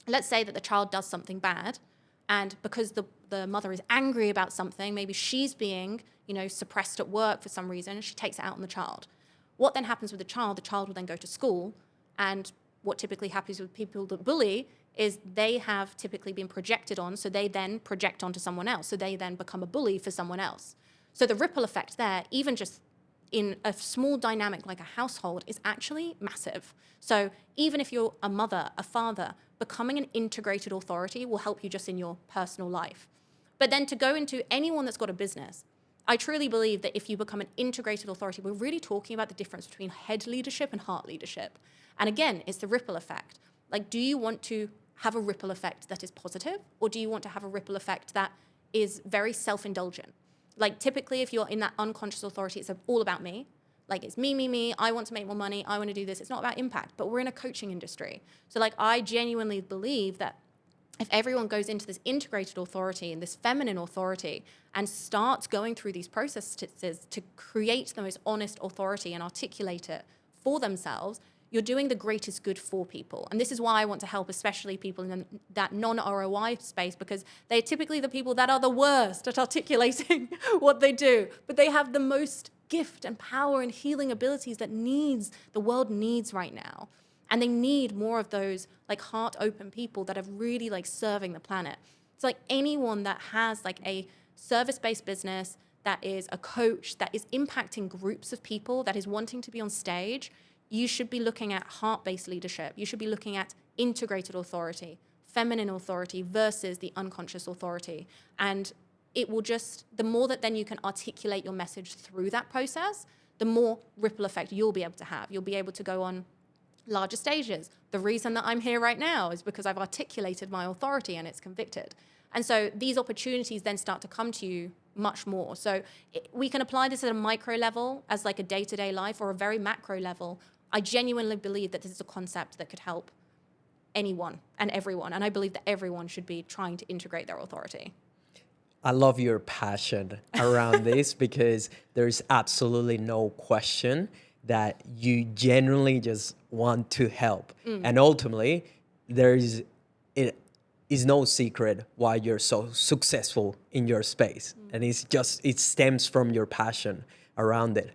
Let's say that the child does something bad, and because the mother is angry about something, maybe she's being, suppressed at work for some reason, and she takes it out on the child. What then happens with the child will then go to school, and what typically happens with people that bully is they have typically been projected on, so they then project onto someone else. So they then become a bully for someone else. So the ripple effect there, even just in a small dynamic like a household, is actually massive. So even if you're a mother, a father, becoming an integrated authority will help you just in your personal life. But then to go into anyone that's got a business, I truly believe that if you become an integrated authority, we're really talking about the difference between head leadership and heart leadership. And again, it's the ripple effect. Like, do you want to have a ripple effect that is positive, or do you want to have a ripple effect that is very self-indulgent? Like typically if you're in that unconscious authority, it's all about me. Like it's me, I want to make more money, I want to do this. It's not about impact, but we're in a coaching industry. So like I genuinely believe that if everyone goes into this integrated authority and this feminine authority and starts going through these processes to create the most honest authority and articulate it for themselves, you're doing the greatest good for people. And this is why I want to help especially people in that non-ROI space, because they're typically the people that are the worst at articulating what they do, but they have the most gift and power and healing abilities that the world needs right now. And they need more of those like heart open people that are really like serving the planet. It's like anyone that has like a service-based business, that is a coach, that is impacting groups of people, that is wanting to be on stage, you should be looking at heart-based leadership. You should be looking at integrated authority, feminine authority versus the unconscious authority. And it will just, the more that then you can articulate your message through that process, the more ripple effect you'll be able to have. You'll be able to go on larger stages. The reason that I'm here right now is because I've articulated my authority and it's convicted. And so these opportunities then start to come to you much more. So we can apply this at a micro level as like a day-to-day life, or a very macro level. I genuinely believe that this is a concept that could help anyone and everyone. And I believe that everyone should be trying to integrate their authority. I love your passion around this, because there's absolutely no question that you genuinely just want to help. And ultimately, it is no secret why you're so successful in your space. And it stems from your passion around it.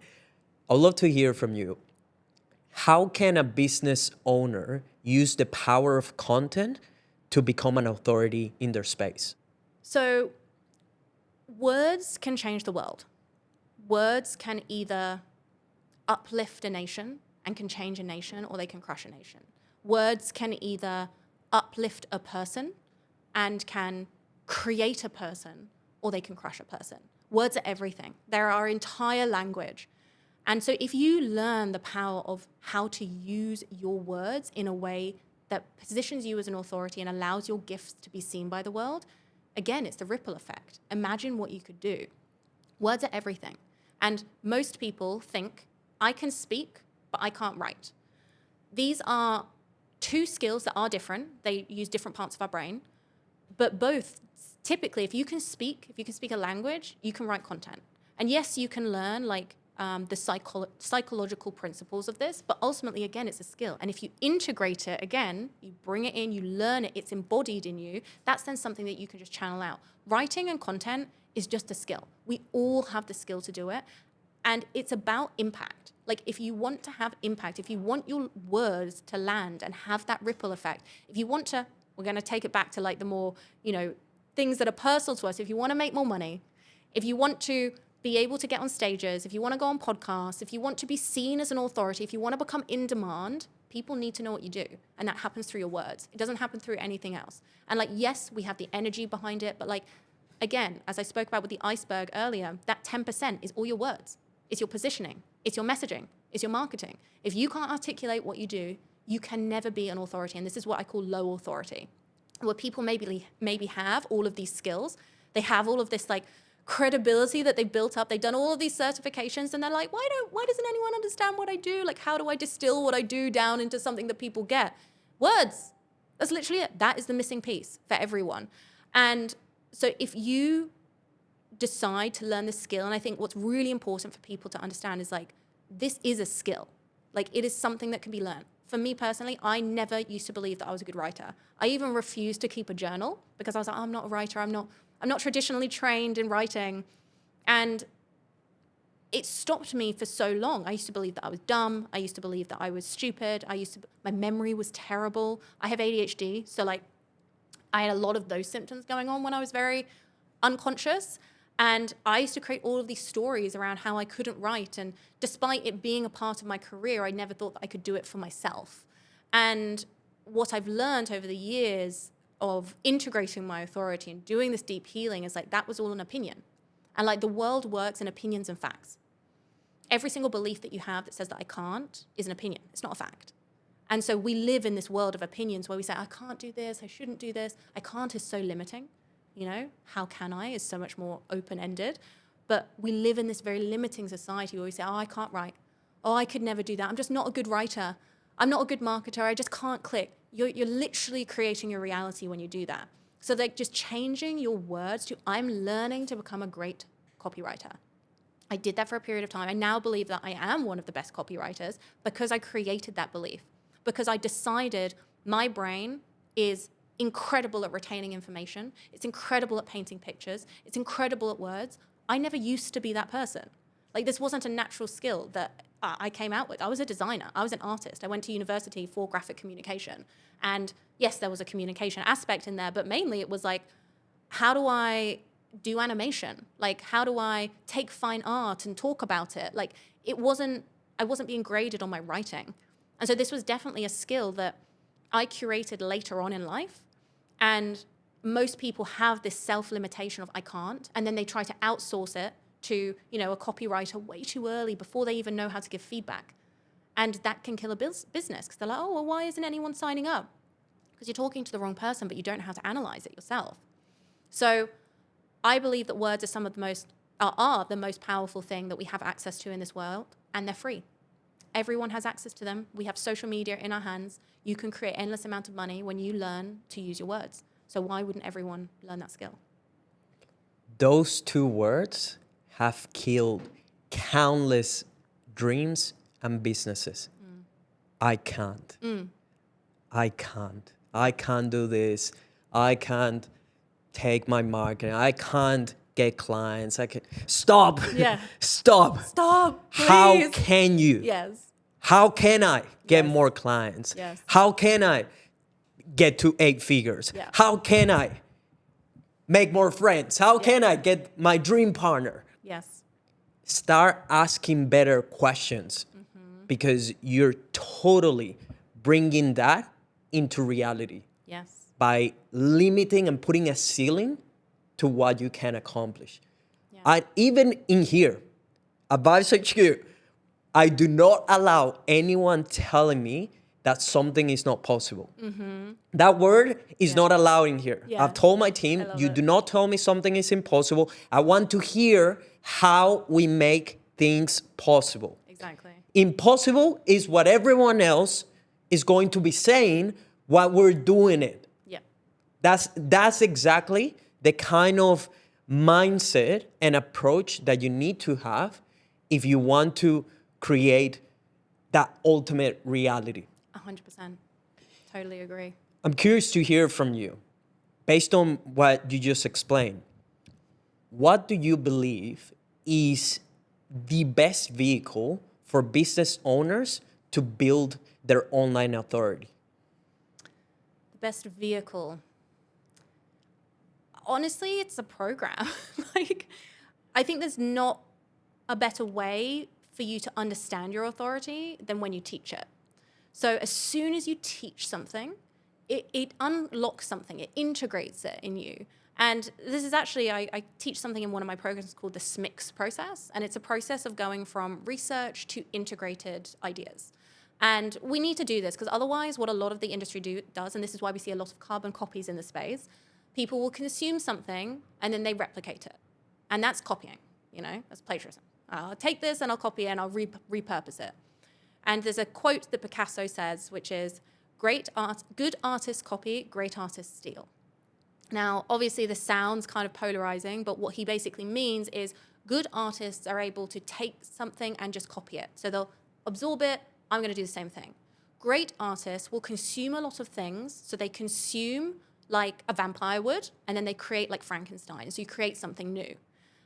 I'd love to hear from you. How can a business owner use the power of content to become an authority in their space? So words can change the world. Words can either uplift a nation and can change a nation, or they can crush a nation. Words can either uplift a person and can create a person, or they can crush a person. Words are everything. They're our entire language. And so if you learn the power of how to use your words in a way that positions you as an authority and allows your gifts to be seen by the world, again, it's the ripple effect. Imagine what you could do. Words are everything. And most people think, I can speak, but I can't write. These are two skills that are different. They use different parts of our brain, but both, typically, if you can speak a language, you can write content. And yes, you can learn like the psychological principles of this, but ultimately, again, it's a skill. And if you integrate it, again, you bring it in, you learn it, it's embodied in you, that's then something that you can just channel out. Writing and content is just a skill. We all have the skill to do it. And it's about impact. Like if you want to have impact, if you want your words to land and have that ripple effect, if you want to, we're going to take it back to like the more, things that are personal to us. If you want to make more money, if you want to be able to get on stages, if you want to go on podcasts, if you want to be seen as an authority, if you want to become in demand, people need to know what you do. And that happens through your words. It doesn't happen through anything else. And like, yes, we have the energy behind it, but like, again, as I spoke about with the iceberg earlier, that 10% is all your words. It's your positioning, it's your messaging, it's your marketing. If you can't articulate what you do, you can never be an authority. And this is what I call low authority, where people maybe have all of these skills. They have all of this like credibility that they've built up. They've done all of these certifications and they're like, why doesn't anyone understand what I do? Like, how do I distill what I do down into something that people get? Words. That's literally it. That is the missing piece for everyone. And so if you decide to learn this skill, and I think what's really important for people to understand is like, this is a skill. Like it is something that can be learned. For me personally, I never used to believe that I was a good writer. I even refused to keep a journal because I was like, I'm not a writer. I'm not traditionally trained in writing. And it stopped me for so long. I used to believe that I was dumb. I used to believe that I was stupid. My memory was terrible. I have ADHD. So like I had a lot of those symptoms going on when I was very unconscious. And I used to create all of these stories around how I couldn't write. And despite it being a part of my career, I never thought that I could do it for myself. And what I've learned over the years of integrating my authority and doing this deep healing is like, that was all an opinion. And like the world works in opinions and facts. Every single belief that you have that says that I can't is an opinion. It's not a fact. And so we live in this world of opinions where we say, I can't do this, I shouldn't do this. I can't is so limiting, How can I is so much more open-ended. But we live in this very limiting society where we say, oh, I can't write. Oh, I could never do that. I'm just not a good writer. I'm not a good marketer. I just can't click. You're literally creating your reality when you do that. So just changing your words to, I'm learning to become a great copywriter. I did that for a period of time. I now believe that I am one of the best copywriters because I created that belief, because I decided my brain is incredible at retaining information. It's incredible at painting pictures. It's incredible at words. I never used to be that person. This wasn't a natural skill that I came out with. I was a designer. I was an artist. I went to university for graphic communication. And yes, there was a communication aspect in there, but mainly it was how do I do animation? How do I take fine art and talk about it? I wasn't being graded on my writing. And so this was definitely a skill that I curated later on in life. And most people have this self-limitation of I can't, and then they try to outsource it to, a copywriter way too early before they even know how to give feedback. And that can kill a business because they're like, oh, well, why isn't anyone signing up? Because you're talking to the wrong person, but you don't know how to analyze it yourself. So I believe that words are are the most powerful thing that we have access to in this world, and they're free. Everyone has access to them. We have social media in our hands. You can create endless amount of money when you learn to use your words. So why wouldn't everyone learn that skill? Those two words have killed countless dreams and businesses. I can't. I can't. I can't do this. I can't take my marketing. I can't get clients. I can stop. Yeah. Stop. Stop. Please. How can you? Yes. How can I get Yes. more clients? Yes. How can I get to 8 figures? Yeah. How can I make more friends? How can I get my dream partner? Yes. Start asking better questions because you're totally bringing that into reality Yes. by limiting and putting a ceiling to what you can accomplish. Yeah. And even in here, at Vibes HQ, I do not allow anyone telling me that something is not possible. That word is not allowed in here. Yeah. I've told my team, you do not tell me something is impossible. I want to hear how we make things possible. Exactly. Impossible is what everyone else is going to be saying while we're doing it. Yeah. That's exactly the kind of mindset and approach that you need to have if you want to create that ultimate reality. 100%. Totally agree. I'm curious to hear from you. Based on what you just explained, what do you believe is the best vehicle for business owners to build their online authority? The best vehicle. Honestly, it's a program. I think there's not a better way for you to understand your authority than when you teach it. So as soon as you teach something, it unlocks something, it integrates it in you. And this is actually, I teach something in one of my programs called the SMIX process. And it's a process of going from research to integrated ideas. And we need to do this because otherwise what a lot of the industry does, and this is why we see a lot of carbon copies in the space, people will consume something and then they replicate it. And that's copying, that's plagiarism. I'll take this and I'll copy it and I'll repurpose it. And there's a quote that Picasso says, which is, good artists copy, great artists steal. Now, obviously this sounds kind of polarizing, but what he basically means is good artists are able to take something and just copy it. So they'll absorb it, I'm going to do the same thing. Great artists will consume a lot of things. So they consume like a vampire would, and then they create like Frankenstein. So you create something new.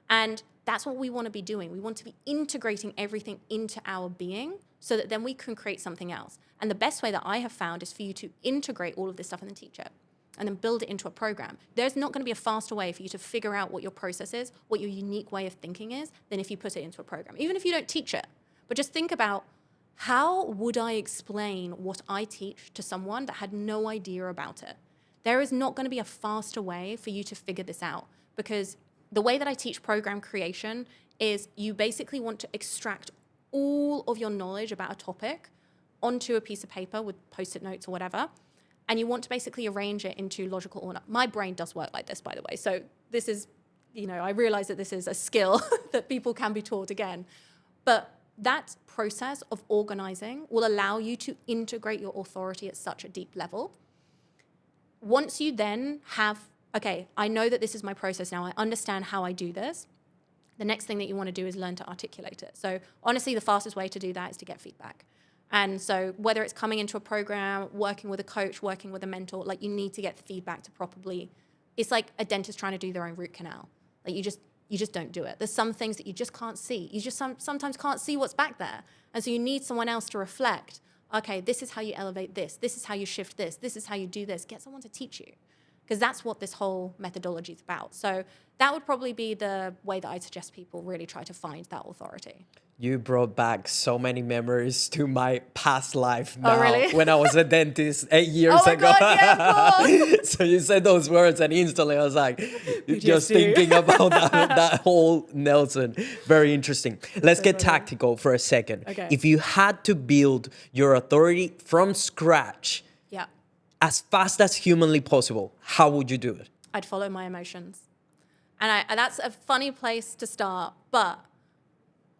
And that's what we want to be doing. We want to be integrating everything into our being so that then we can create something else. And the best way that I have found is for you to integrate all of this stuff and then teach it and then build it into a program. There's not going to be a faster way for you to figure out what your process is, what your unique way of thinking is, than if you put it into a program, even if you don't teach it. But just think about, how would I explain what I teach to someone that had no idea about it? There is not going to be a faster way for you to figure this out, because the way that I teach program creation is you basically want to extract all of your knowledge about a topic onto a piece of paper with Post-it notes or whatever, and you want to basically arrange it into logical order. My brain does work like this, by the way. So this is, I realize that this is a skill that people can be taught again. But that process of organizing will allow you to integrate your authority at such a deep level. Once you then have, okay, I know that this is my process now, I understand how I do this, the next thing that you want to do is learn to articulate it. So honestly, the fastest way to do that is to get feedback. And so whether it's coming into a program, working with a coach, working with a mentor, like you need to get the feedback to properly, it's like a dentist trying to do their own root canal. Like you just don't do it. There's some things that you just can't see. You just sometimes can't see what's back there. And so you need someone else to reflect, okay, this is how you elevate this. This is how you shift this. This is how you do this. Get someone to teach you. Because that's what this whole methodology is about. So that would probably be the way that I'd suggest people really try to find that authority. You brought back so many memories to my past life now. Oh, really? When I was a dentist 8 years Oh my ago. God, yeah, of course. So you said those words and instantly I was like, just thinking about that whole Nelson. Very interesting. Let's get tactical for a second. Okay. If you had to build your authority from scratch, Yeah. as fast as humanly possible, how would you do it? I'd follow my emotions. And that's a funny place to start, but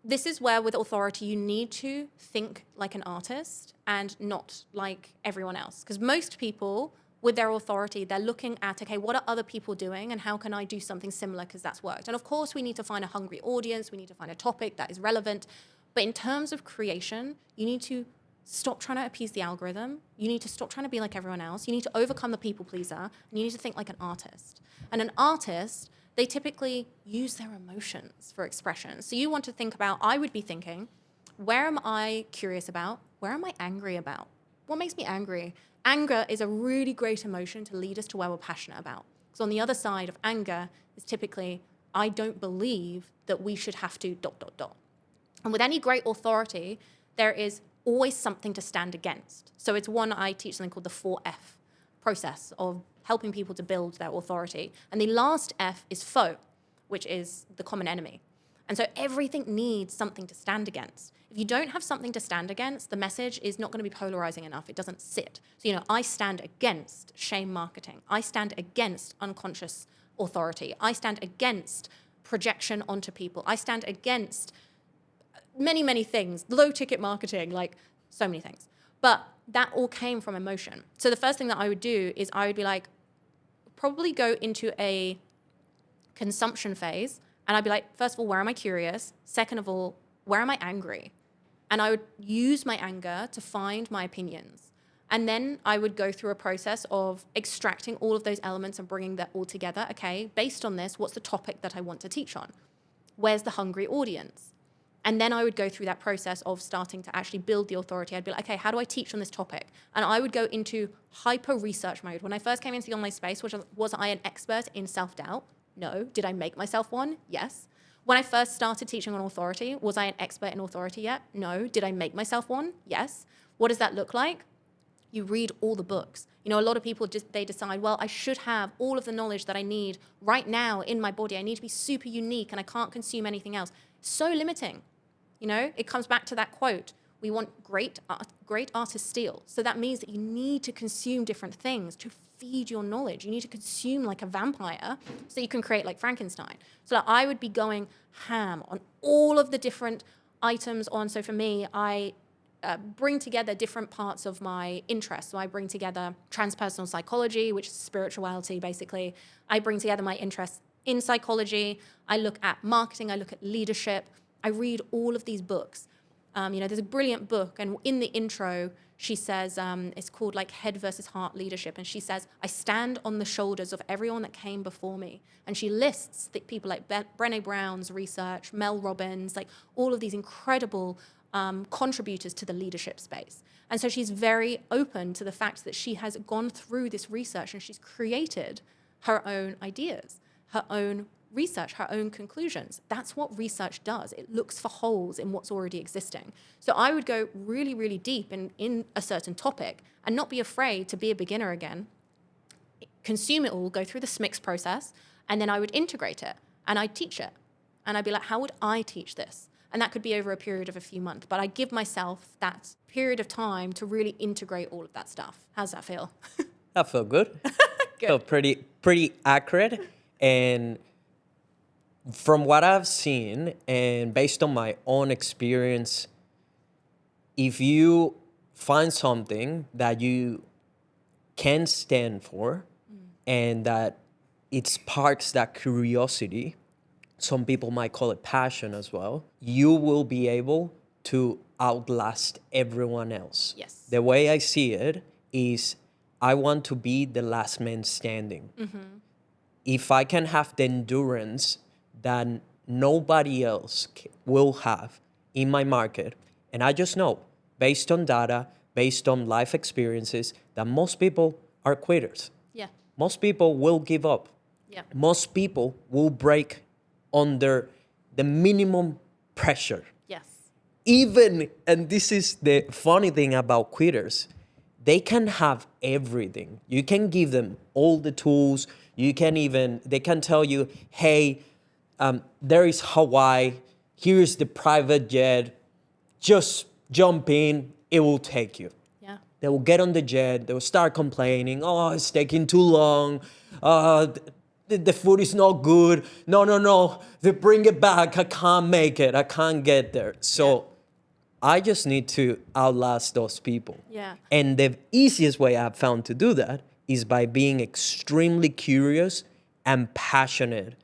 this is where with authority, you need to think like an artist and not like everyone else. Because most people with their authority, they're looking at, okay, what are other people doing and how can I do something similar because that's worked? And of course, we need to find a hungry audience. We need to find a topic that is relevant. But in terms of creation, you need to stop trying to appease the algorithm. You need to stop trying to be like everyone else. You need to overcome the people pleaser and you need to think like an artist. And an artist, they typically use their emotions for expression. So you want to think about, I would be thinking, where am I curious about? Where am I angry about? What makes me angry? Anger is a really great emotion to lead us to where we're passionate about. So on the other side of anger is typically, I don't believe that we should have to ... And with any great authority, there is always something to stand against. So it's one, I teach something called the 4F process of helping people to build their authority. And the last F is foe, which is the common enemy. And so everything needs something to stand against. If you don't have something to stand against, the message is not going to be polarizing enough. It doesn't sit. So, I stand against shame marketing. I stand against unconscious authority. I stand against projection onto people. I stand against many, many things, low ticket marketing, like so many things. But that all came from emotion. So the first thing that I would do is I would be like, probably go into a consumption phase. And I'd be like, first of all, where am I curious? Second of all, where am I angry? And I would use my anger to find my opinions. And then I would go through a process of extracting all of those elements and bringing that all together. Okay, based on this, what's the topic that I want to teach on? Where's the hungry audience? And then I would go through that process of starting to actually build the authority. I'd be like, okay, how do I teach on this topic? And I would go into hyper research mode. When I first came into the online space, was I an expert in self-doubt? No. Did I make myself one? Yes. When I first started teaching on authority, was I an expert in authority yet? No. Did I make myself one? Yes. What does that look like? You read all the books. A lot of people they decide, well, I should have all of the knowledge that I need right now in my body. I need to be super unique and I can't consume anything else. So limiting. It comes back to that quote. We want great artists steal. So that means that you need to consume different things to feed your knowledge. You need to consume like a vampire so you can create like Frankenstein. So I would be going ham on all of the different items on. So for me, I bring together different parts of my interest. So I bring together transpersonal psychology, which is spirituality, basically. I bring together my interests in psychology. I look at marketing. I look at leadership. I read all of these books. There's a brilliant book, and in the intro, she says, it's called like Head versus Heart Leadership, and she says, I stand on the shoulders of everyone that came before me. And she lists the people like Brené Brown's research, Mel Robbins, like all of these incredible contributors to the leadership space. And so she's very open to the fact that she has gone through this research and she's created her own ideas, her own research, her own conclusions. That's what research does. It looks for holes in what's already existing. So I would go really, really deep in a certain topic and not be afraid to be a beginner again, consume it all, go through the SMICS process, and then I would integrate it and I'd teach it. And I'd be like, how would I teach this? And that could be over a period of a few months. But I give myself that period of time to really integrate all of that stuff. How's that feel? That felt good. Good. Felt pretty accurate. And from what I've seen and based on my own experience, if you find something that you can stand for and that it sparks that curiosity, some people might call it passion as well, you will be able to outlast everyone else. Yes. The way I see it is I want to be the last man standing. If I can have the endurance that nobody else will have in my market, and I just know, based on data, based on life experiences, that most people are quitters. Yeah. Most people will give up. Yeah. Most people will break under the minimum pressure. Yes. Even, and this is the funny thing about quitters, they can have everything. You can give them all the tools. They can tell you, hey, there is Hawaii. Here's the private jet. Just jump in. It will take you. Yeah. They will get on the jet. They will start complaining. Oh, it's taking too long. The food is not good. No. They bring it back. I can't make it. I can't get there. So I just need to outlast those people. Yeah. And the easiest way I've found to do that is by being extremely curious and passionate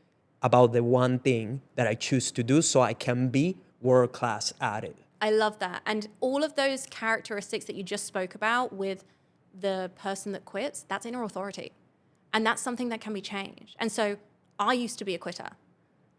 about the one thing that I choose to do so I can be world-class at it. I love that. And all of those characteristics that you just spoke about with the person that quits, that's inner authority. And that's something that can be changed. And so I used to be a quitter.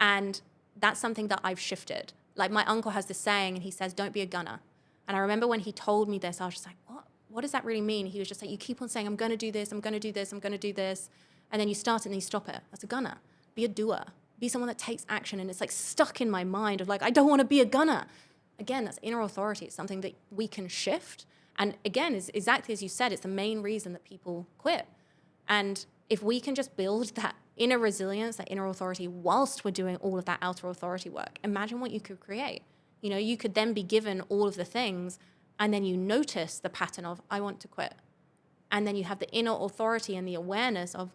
And that's something that I've shifted. Like my uncle has this saying and he says, don't be a gunner. And I remember when he told me this, I was just like, what? What does that really mean? He was just like, you keep on saying, I'm going to do this, I'm going to do this, I'm going to do this. And then you start it and then you stop it. That's a gunner. Be a doer. Be someone that takes action. And it's like stuck in my mind of like, I don't want to be a gunner. Again, that's inner authority. It's something that we can shift. And again, is exactly as you said, it's the main reason that people quit. And if we can just build that inner resilience, that inner authority, whilst we're doing all of that outer authority work, imagine what you could create. You know, you could then be given all of the things and then you notice the pattern of, I want to quit. And then you have the inner authority and the awareness of,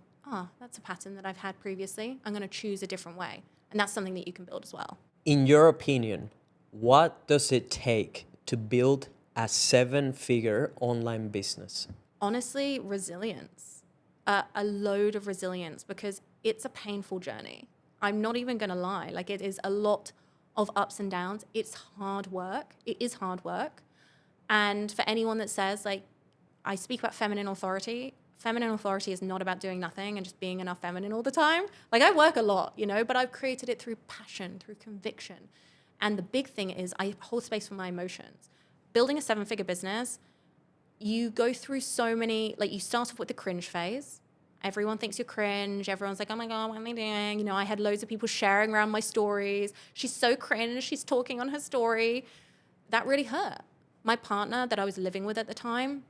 that's a pattern that I've had previously. I'm going to choose a different way. And that's something that you can build as well. In your opinion, what does it take to build a 7-figure online business? Honestly, resilience. A load of resilience, because it's a painful journey. I'm not even going to lie. Like, it is a lot of ups and downs. It's hard work. It is hard work. And for anyone that says, like, I speak about feminine authority is not about doing nothing and just being enough feminine all the time. Like, I work a lot, you know, but I've created it through passion, through conviction. And the big thing is I hold space for my emotions. Building a 7-figure business, you go through so many, like, you start off with the cringe phase. Everyone thinks you're cringe. Everyone's like, oh my God, what am I doing? You know, I had loads of people sharing around my stories. She's so cringe. She's talking on her story. That really hurt. My partner that I was living with at the time,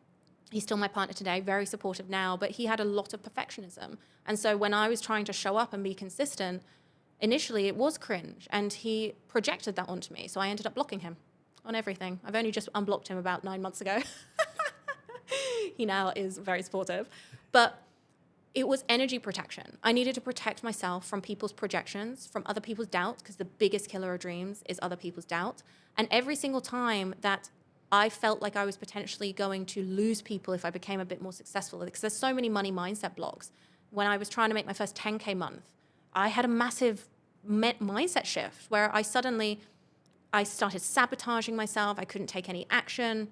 he's still my partner today, very supportive now, but he had a lot of perfectionism. And so when I was trying to show up and be consistent, initially it was cringe and he projected that onto me. So I ended up blocking him on everything. I've only just unblocked him about 9 months ago. He now is very supportive. But it was energy protection. I needed to protect myself from people's projections, from other people's doubts, because the biggest killer of dreams is other people's doubt. And every single time that I felt like I was potentially going to lose people if I became a bit more successful, because there's so many money mindset blocks. When I was trying to make my first 10K month, I had a massive mindset shift where I started sabotaging myself. I couldn't take any action.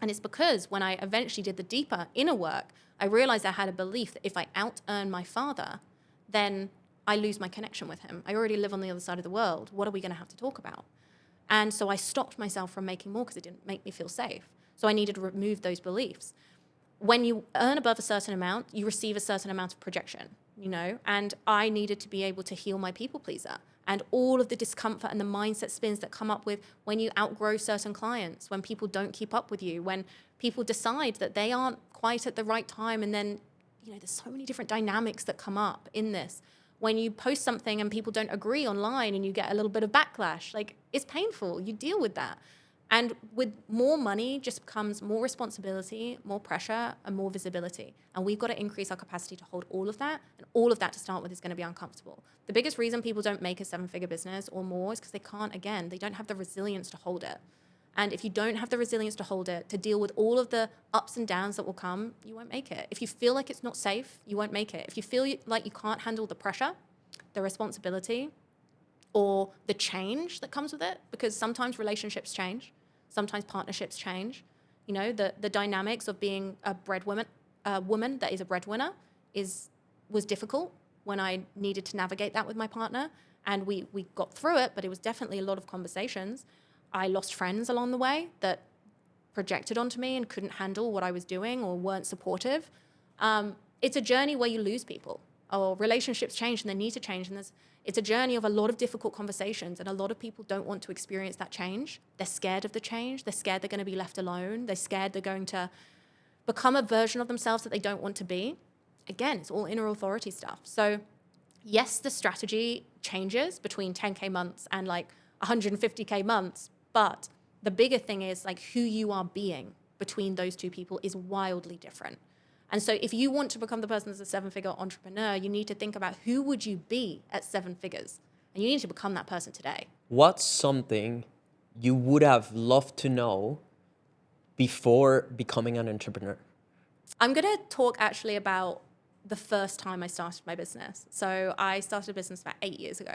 And it's because when I eventually did the deeper inner work, I realized I had a belief that if I out-earn my father, then I lose my connection with him. I already live on the other side of the world. What are we going to have to talk about? And so I stopped myself from making more because it didn't make me feel safe. So I needed to remove those beliefs. When you earn above a certain amount, you receive a certain amount of projection, you know, and I needed to be able to heal my people pleaser and all of the discomfort and the mindset spins that come up with when you outgrow certain clients, when people don't keep up with you, when people decide that they aren't quite at the right time. And then, you know, there's so many different dynamics that come up in this. when you post something and people don't agree online and you get a little bit of backlash. Like, it's painful. You deal with that. And with more money just comes more responsibility, more pressure, and more visibility. And we've got to increase our capacity to hold all of that. And all of that to start with is going to be uncomfortable. The biggest reason people don't make a 7-figure business or more is because they can't, again, they don't have the resilience to hold it. And if you don't have the resilience to hold it, to deal with all of the ups and downs that will come, you won't make it. If you feel like it's not safe, you won't make it. If you feel like you can't handle the pressure, the responsibility, or the change that comes with it, because sometimes relationships change, sometimes partnerships change. You know, the dynamics of being a woman that is a breadwinner was difficult when I needed to navigate that with my partner. And we got through it, but it was definitely a lot of conversations. I lost friends along the way that projected onto me and couldn't handle what I was doing or weren't supportive. It's a journey where you lose people, or relationships change and they need to change. And it's a journey of a lot of difficult conversations, and a lot of people don't want to experience that change. They're scared of the change. They're scared they're going to be left alone. They're scared they're going to become a version of themselves that they don't want to be. Again, it's all inner authority stuff. So yes, the strategy changes between 10K months and like 150K months, but the bigger thing is like who you are being between those two people is wildly different. And so if you want to become the person that's a 7-figure entrepreneur, you need to think about who would you be at 7 figures? And you need to become that person today. What's something you would have loved to know before becoming an entrepreneur? I'm going to talk actually about the first time I started my business. So I started a business about 8 years ago.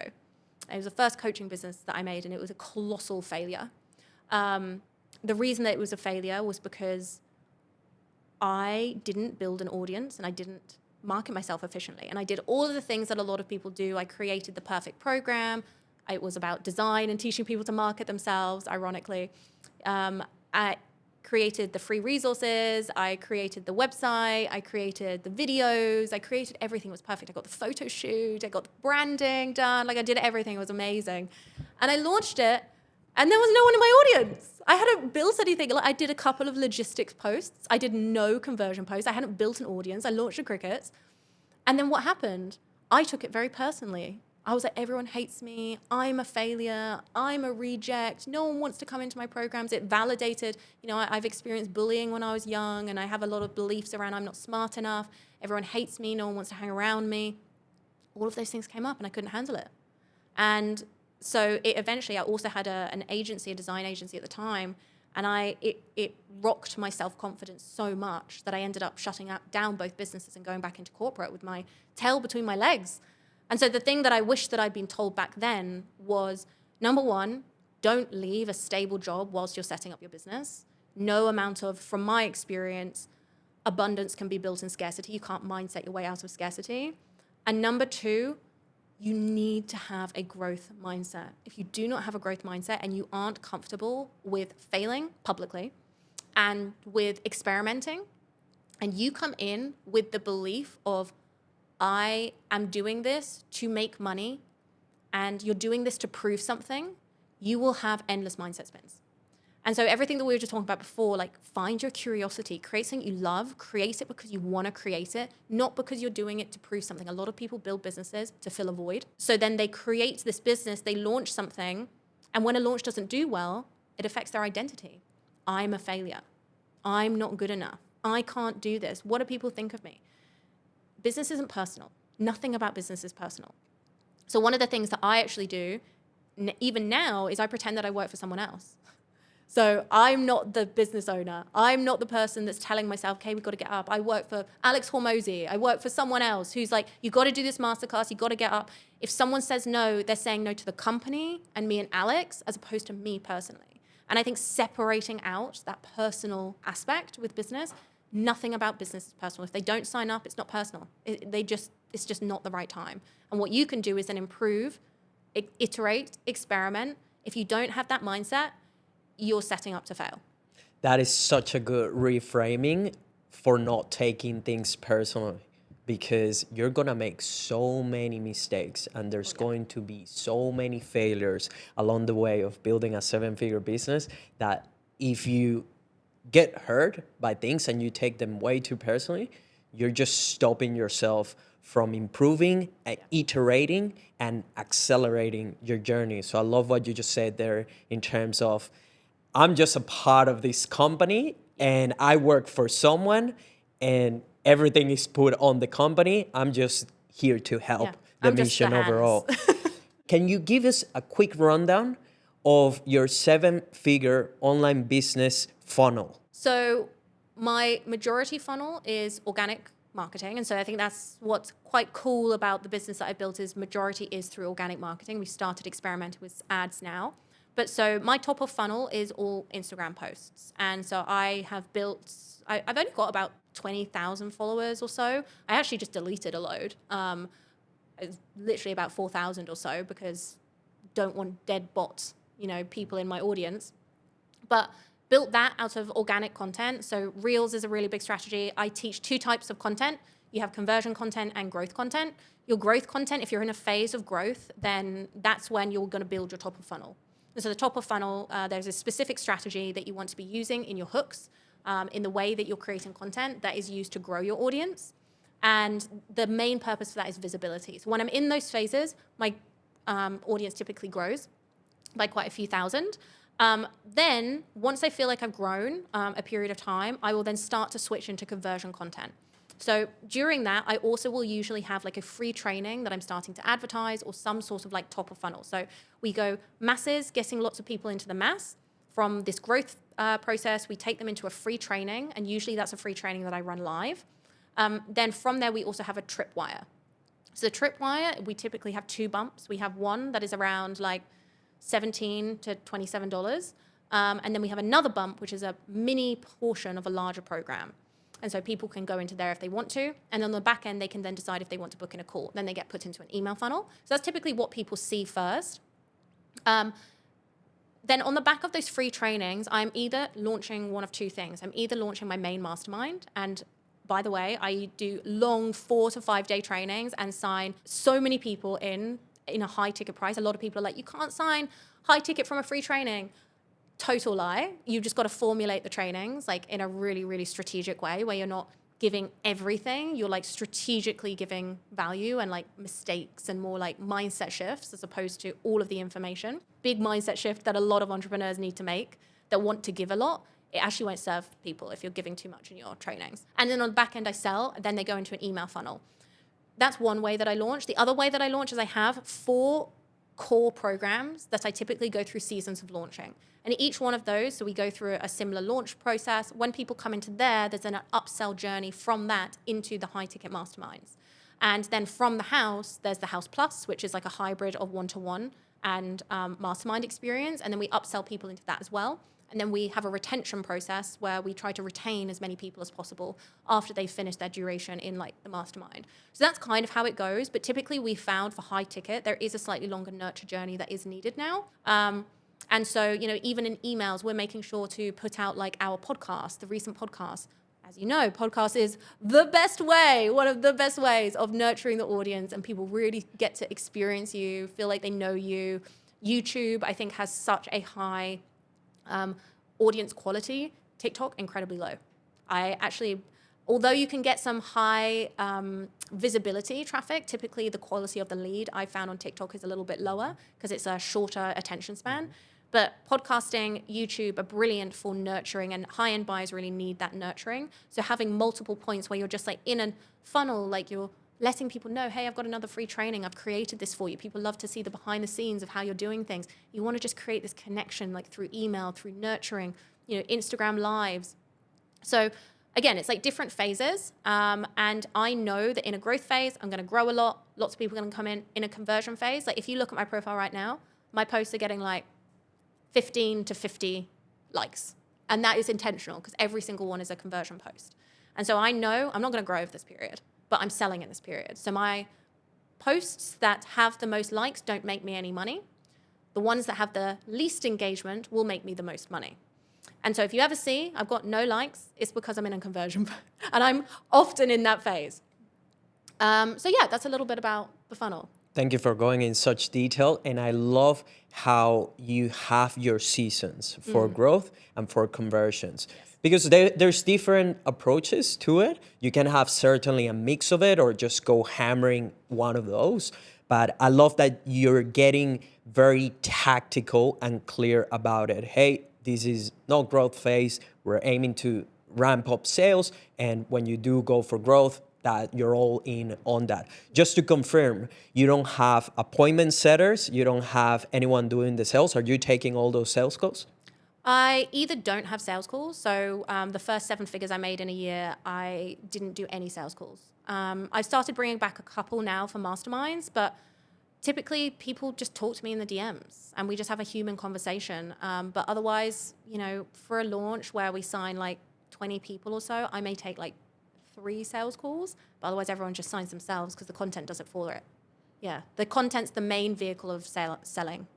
It was the first coaching business that I made, and it was a colossal failure. The reason that it was a failure was because I didn't build an audience and I didn't market myself efficiently. And I did all of the things that a lot of people do. I created the perfect program. It was about design and teaching people to market themselves, ironically. I created the free resources. I created the website. I created the videos. I created everything. It was perfect. I got the photo shoot. I got the branding done. Like, I did everything. It was amazing. And I launched it, and there was no one in my audience. I hadn't built anything. Like, I did a couple of logistics posts. I did no conversion posts. I hadn't built an audience. I launched the crickets. And then what happened? I took it very personally. I was like, everyone hates me. I'm a failure. I'm a reject. No one wants to come into my programs. It validated, I've experienced bullying when I was young, and I have a lot of beliefs around I'm not smart enough. Everyone hates me. No one wants to hang around me. All of those things came up, and I couldn't handle it. And so eventually I also had an agency, a design agency at the time, and it rocked my self-confidence so much that I ended up shutting down both businesses and going back into corporate with my tail between my legs. And so the thing that I wish that I'd been told back then was, number one, don't leave a stable job whilst you're setting up your business. No amount of, from my experience, abundance can be built in scarcity. You can't mindset your way out of scarcity. And number two, you need to have a growth mindset. If you do not have a growth mindset and you aren't comfortable with failing publicly and with experimenting, and you come in with the belief of, I am doing this to make money, and you're doing this to prove something, you will have endless mindset spins. And so everything that we were just talking about before, like, find your curiosity, create something you love, create it because you want to create it, not because you're doing it to prove something. A lot of people build businesses to fill a void. So then they create this business, they launch something, and when a launch doesn't do well, it affects their identity. I'm a failure. I'm not good enough. I can't do this. What do people think of me? Business isn't personal. Nothing about business is personal. So one of the things that I actually do, even now, is I pretend that I work for someone else. So I'm not the business owner. I'm not the person that's telling myself, okay, we've got to get up. I work for Alex Hormozy. I work for someone else who's like, you got to do this masterclass. You got to get up. If someone says no, they're saying no to the company and me and Alex, as opposed to me personally. And I think separating out that personal aspect with business, nothing about business is personal. If they don't sign up, it's not personal. It's just not the right time. And what you can do is then improve, iterate, experiment. If you don't have that mindset, you're setting up to fail. That is such a good reframing for not taking things personally, because you're going to make so many mistakes and there's going to be so many failures along the way of building a 7-figure business that if you get hurt by things and you take them way too personally, you're just stopping yourself from improving, iterating, and accelerating your journey. So I love what you just said there in terms of, I'm just a part of this company and I work for someone and everything is put on the company. I'm just here to help the mission overall. Can you give us a quick rundown of your 7-figure online business funnel? So my majority funnel is organic marketing. And so I think that's what's quite cool about the business that I built is majority is through organic marketing. We started experimenting with ads now. But so my top of funnel is all Instagram posts. And so I have built, I've only got about 20,000 followers or so. I actually just deleted a load. It's literally about 4,000 or so because don't want dead bots, people in my audience. But built that out of organic content. So Reels is a really big strategy. I teach 2 types of content. You have conversion content and growth content. Your growth content, if you're in a phase of growth, then that's when you're going to build your top of funnel. And so the top of funnel, there's a specific strategy that you want to be using in your hooks, in the way that you're creating content that is used to grow your audience. And the main purpose for that is visibility. So when I'm in those phases, my audience typically grows by quite a few thousand. Then once I feel like I've grown a period of time, I will then start to switch into conversion content. So during that, I also will usually have like a free training that I'm starting to advertise or some sort of like top of funnel. So we go masses, getting lots of people into the mass. From this growth process, we take them into a free training, and usually that's a free training that I run live. Then from there, we also have a tripwire. So the tripwire, we typically have 2 bumps. We have one that is around like $17 to $27. And then we have another bump, which is a mini portion of a larger program. And so people can go into there if they want to. And on the back end, they can then decide if they want to book in a call. Then they get put into an email funnel. So that's typically what people see first. Then on the back of those free trainings, I'm either launching one of 2 things. I'm either launching my main mastermind. And by the way, I do long 4 to 5 day trainings and sign so many people in a high ticket price. A lot of people are like, you can't sign high ticket from a free training. Total lie. You just got to formulate the trainings like in a really, really strategic way where you're not giving everything. You're like strategically giving value and like mistakes and more like mindset shifts as opposed to all of the information. Big mindset shift that a lot of entrepreneurs need to make that want to give a lot. It actually won't serve people if you're giving too much in your trainings. And then on the back end, I sell, and then they go into an email funnel. That's one way that I launch. The other way that I launch is I have 4 core programs that I typically go through seasons of launching. And each one of those, so we go through a similar launch process. When people come into there's an upsell journey from that into the high ticket masterminds. And then from the house, there's the House Plus, which is like a hybrid of one-to-one and mastermind experience. And then we upsell people into that as well. And then we have a retention process where we try to retain as many people as possible after they've finished their duration in like the mastermind. So that's kind of how it goes. But typically we found for high ticket, there is a slightly longer nurture journey that is needed now. And so, even in emails, we're making sure to put out like our podcast, the recent podcast. As you know, podcast is the best way, one of the best ways of nurturing the audience, and people really get to experience you, feel like they know you. YouTube, I think, has such a high audience quality. TikTok, incredibly low. Although you can get some high visibility traffic, typically the quality of the lead I found on TikTok is a little bit lower because it's a shorter attention span. But podcasting, YouTube are brilliant for nurturing, and high-end buyers really need that nurturing. So having multiple points where you're just like in a funnel, like you're letting people know, hey, I've got another free training. I've created this for you. People love to see the behind the scenes of how you're doing things. You want to just create this connection like through email, through nurturing, Instagram lives. So again, it's like different phases. And I know that in a growth phase, I'm going to grow a lot. Lots of people are going to come in a conversion phase. Like if you look at my profile right now, my posts are getting like 15 to 50 likes. And that is intentional because every single one is a conversion post. And so I know I'm not going to grow over this period, but I'm selling in this period. So my posts that have the most likes don't make me any money. The ones that have the least engagement will make me the most money. And so if you ever see I've got no likes, it's because I'm in a conversion and I'm often in that phase. So yeah, that's a little bit about the funnel. Thank you for going in such detail. And I love how you have your seasons for growth and for conversions. Yes. Because there's different approaches to it. You can have certainly a mix of it or just go hammering one of those. But I love that you're getting very tactical and clear about it. Hey, this is not growth phase. We're aiming to ramp up sales. And when you do go for growth, that you're all in on that. Just to confirm, you don't have appointment setters. You don't have anyone doing the sales. Are you taking all those sales calls? I either don't have sales calls. So the first 7 figures I made in a year, I didn't do any sales calls. I've started bringing back a couple now for masterminds, but typically people just talk to me in the DMs and we just have a human conversation. But otherwise, for a launch where we sign like 20 people or so, I may take like 3 sales calls, but otherwise everyone just signs themselves because the content does it for it. Yeah, the content's the main vehicle of selling.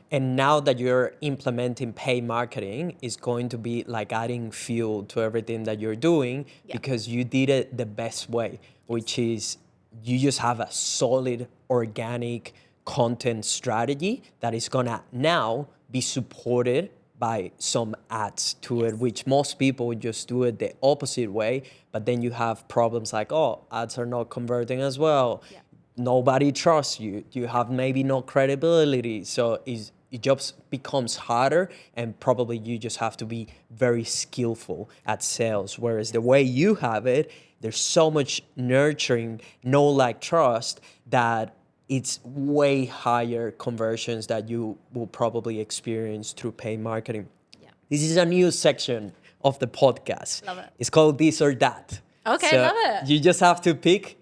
And now that you're implementing paid marketing, it's going to be like adding fuel to everything that you're doing because you did it the best way, which is you just have a solid organic content strategy that is going to now be supported by some ads to it, which most people would just do it the opposite way. But then you have problems like, ads are not converting as well. Yeah. Nobody trusts you. You have maybe no credibility. So it just becomes harder, and probably you just have to be very skillful at sales. Whereas the way you have it, there's so much nurturing, like trust that it's way higher conversions that you will probably experience through paid marketing. Yeah. This is a new section of the podcast. Love it. It's called This or That. Okay, so love it. You just have to pick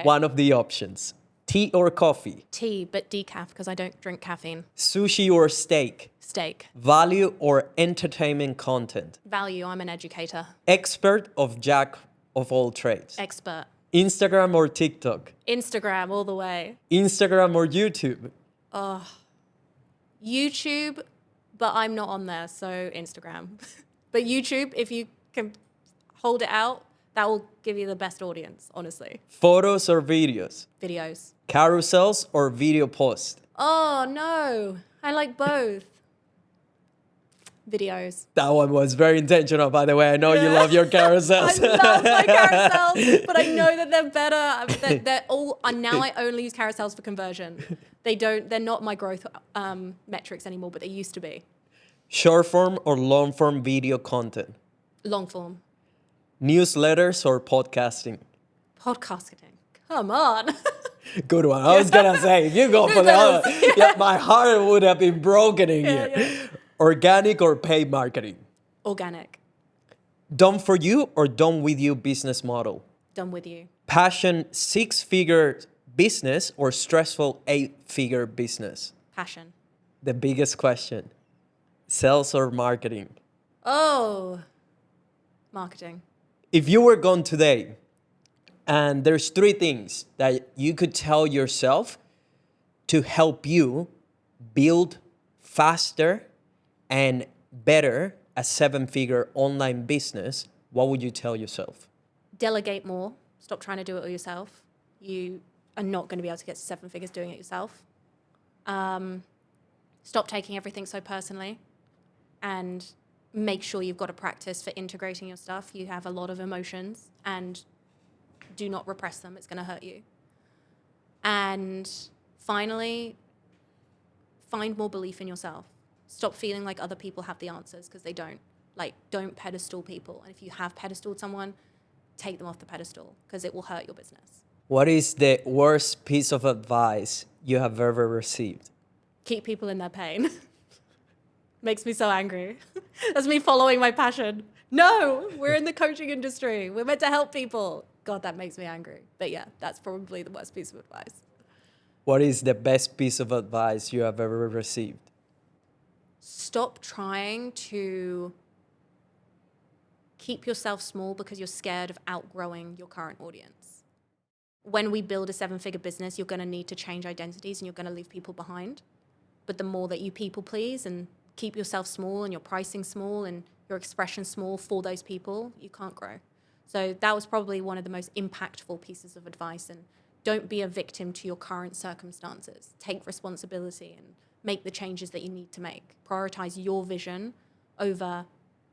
one of the options. Tea or coffee? Tea, but decaf because I don't drink caffeine. Sushi or steak? Steak. Value or entertainment content? Value, I'm an educator. Expert of jack of all trades? Expert. Instagram or TikTok? Instagram all the way. Instagram or YouTube? YouTube, but I'm not on there, so Instagram. But YouTube, if you can hold it out, that will give you the best audience, honestly. Photos or videos? Videos. Carousels or video posts? Oh, no. I like both. Videos. That one was very intentional, by the way. I know you love your carousels. I love my carousels, but I know that they're better. They're all, and now I only use carousels for conversion. They're not my growth metrics anymore, but they used to be. Short form or long form video content? Long form. Newsletters or podcasting? Podcasting. Come on. Good one. I was going to say, if you go for the other one, my heart would have been broken in here. Yeah. Organic or paid marketing? Organic. Done for you or done with you business model? Done with you. Passion 6-figure business or stressful 8-figure business? Passion. The biggest question. Sales or marketing? Oh, marketing. If you were gone today and there's 3 things that you could tell yourself to help you build faster and better a 7-figure online business, what would you tell yourself? Delegate more. Stop trying to do it all yourself. You are not going to be able to get to 7 figures doing it yourself. Stop taking everything so personally and make sure you've got a practice for integrating your stuff. You have a lot of emotions and do not repress them. It's going to hurt you. And finally, find more belief in yourself. Stop feeling like other people have the answers because they don't. Like, don't pedestal people. And if you have pedestaled someone, take them off the pedestal because it will hurt your business. What is the worst piece of advice you have ever received? Keep people in their pain. Makes me so angry. That's me following my passion. No, we're in the coaching industry. We're meant to help people. God, that makes me angry. But yeah, that's probably the worst piece of advice. What is the best piece of advice you have ever received? Stop trying to keep yourself small because you're scared of outgrowing your current audience. When we build a 7-figure business, you're going to need to change identities and you're going to leave people behind. But the more that you people please and keep yourself small and your pricing small and your expression small for those people, you can't grow. So that was probably one of the most impactful pieces of advice. And don't be a victim to your current circumstances. Take responsibility and make the changes that you need to make. Prioritize your vision over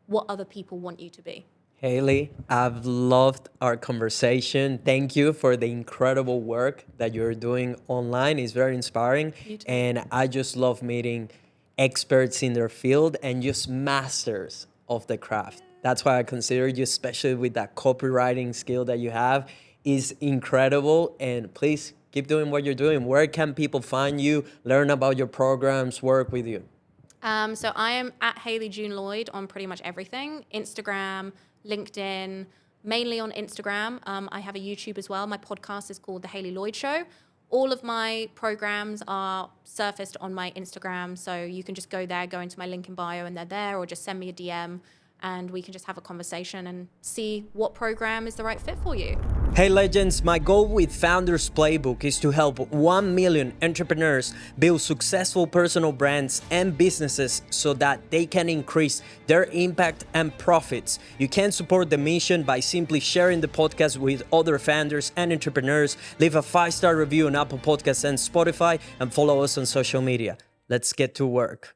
what other people want you to be. Hayley, I've loved our conversation. Thank you for the incredible work that you're doing online. It's very inspiring. You too. And I just love meeting experts in their field and just masters of the craft. That's why I consider you, especially with that copywriting skill that you have, is incredible. And please keep doing what you're doing. Where can people find you, learn about your programs, work with you? So I am at Hayley Lloyd on pretty much everything. Instagram, LinkedIn, mainly on Instagram. I have a YouTube as well. My podcast is called The Hayley Lloyd Show. All of my programs are surfaced on my Instagram. So you can just go there, go into my link in bio and they're there, or just send me a DM and we can just have a conversation and see what program is the right fit for you. Hey legends, my goal with Founders Playbook is to help 1 million entrepreneurs build successful personal brands and businesses so that they can increase their impact and profits. You can support the mission by simply sharing the podcast with other founders and entrepreneurs. Leave a 5-star review on Apple Podcasts and Spotify and follow us on social media. Let's get to work.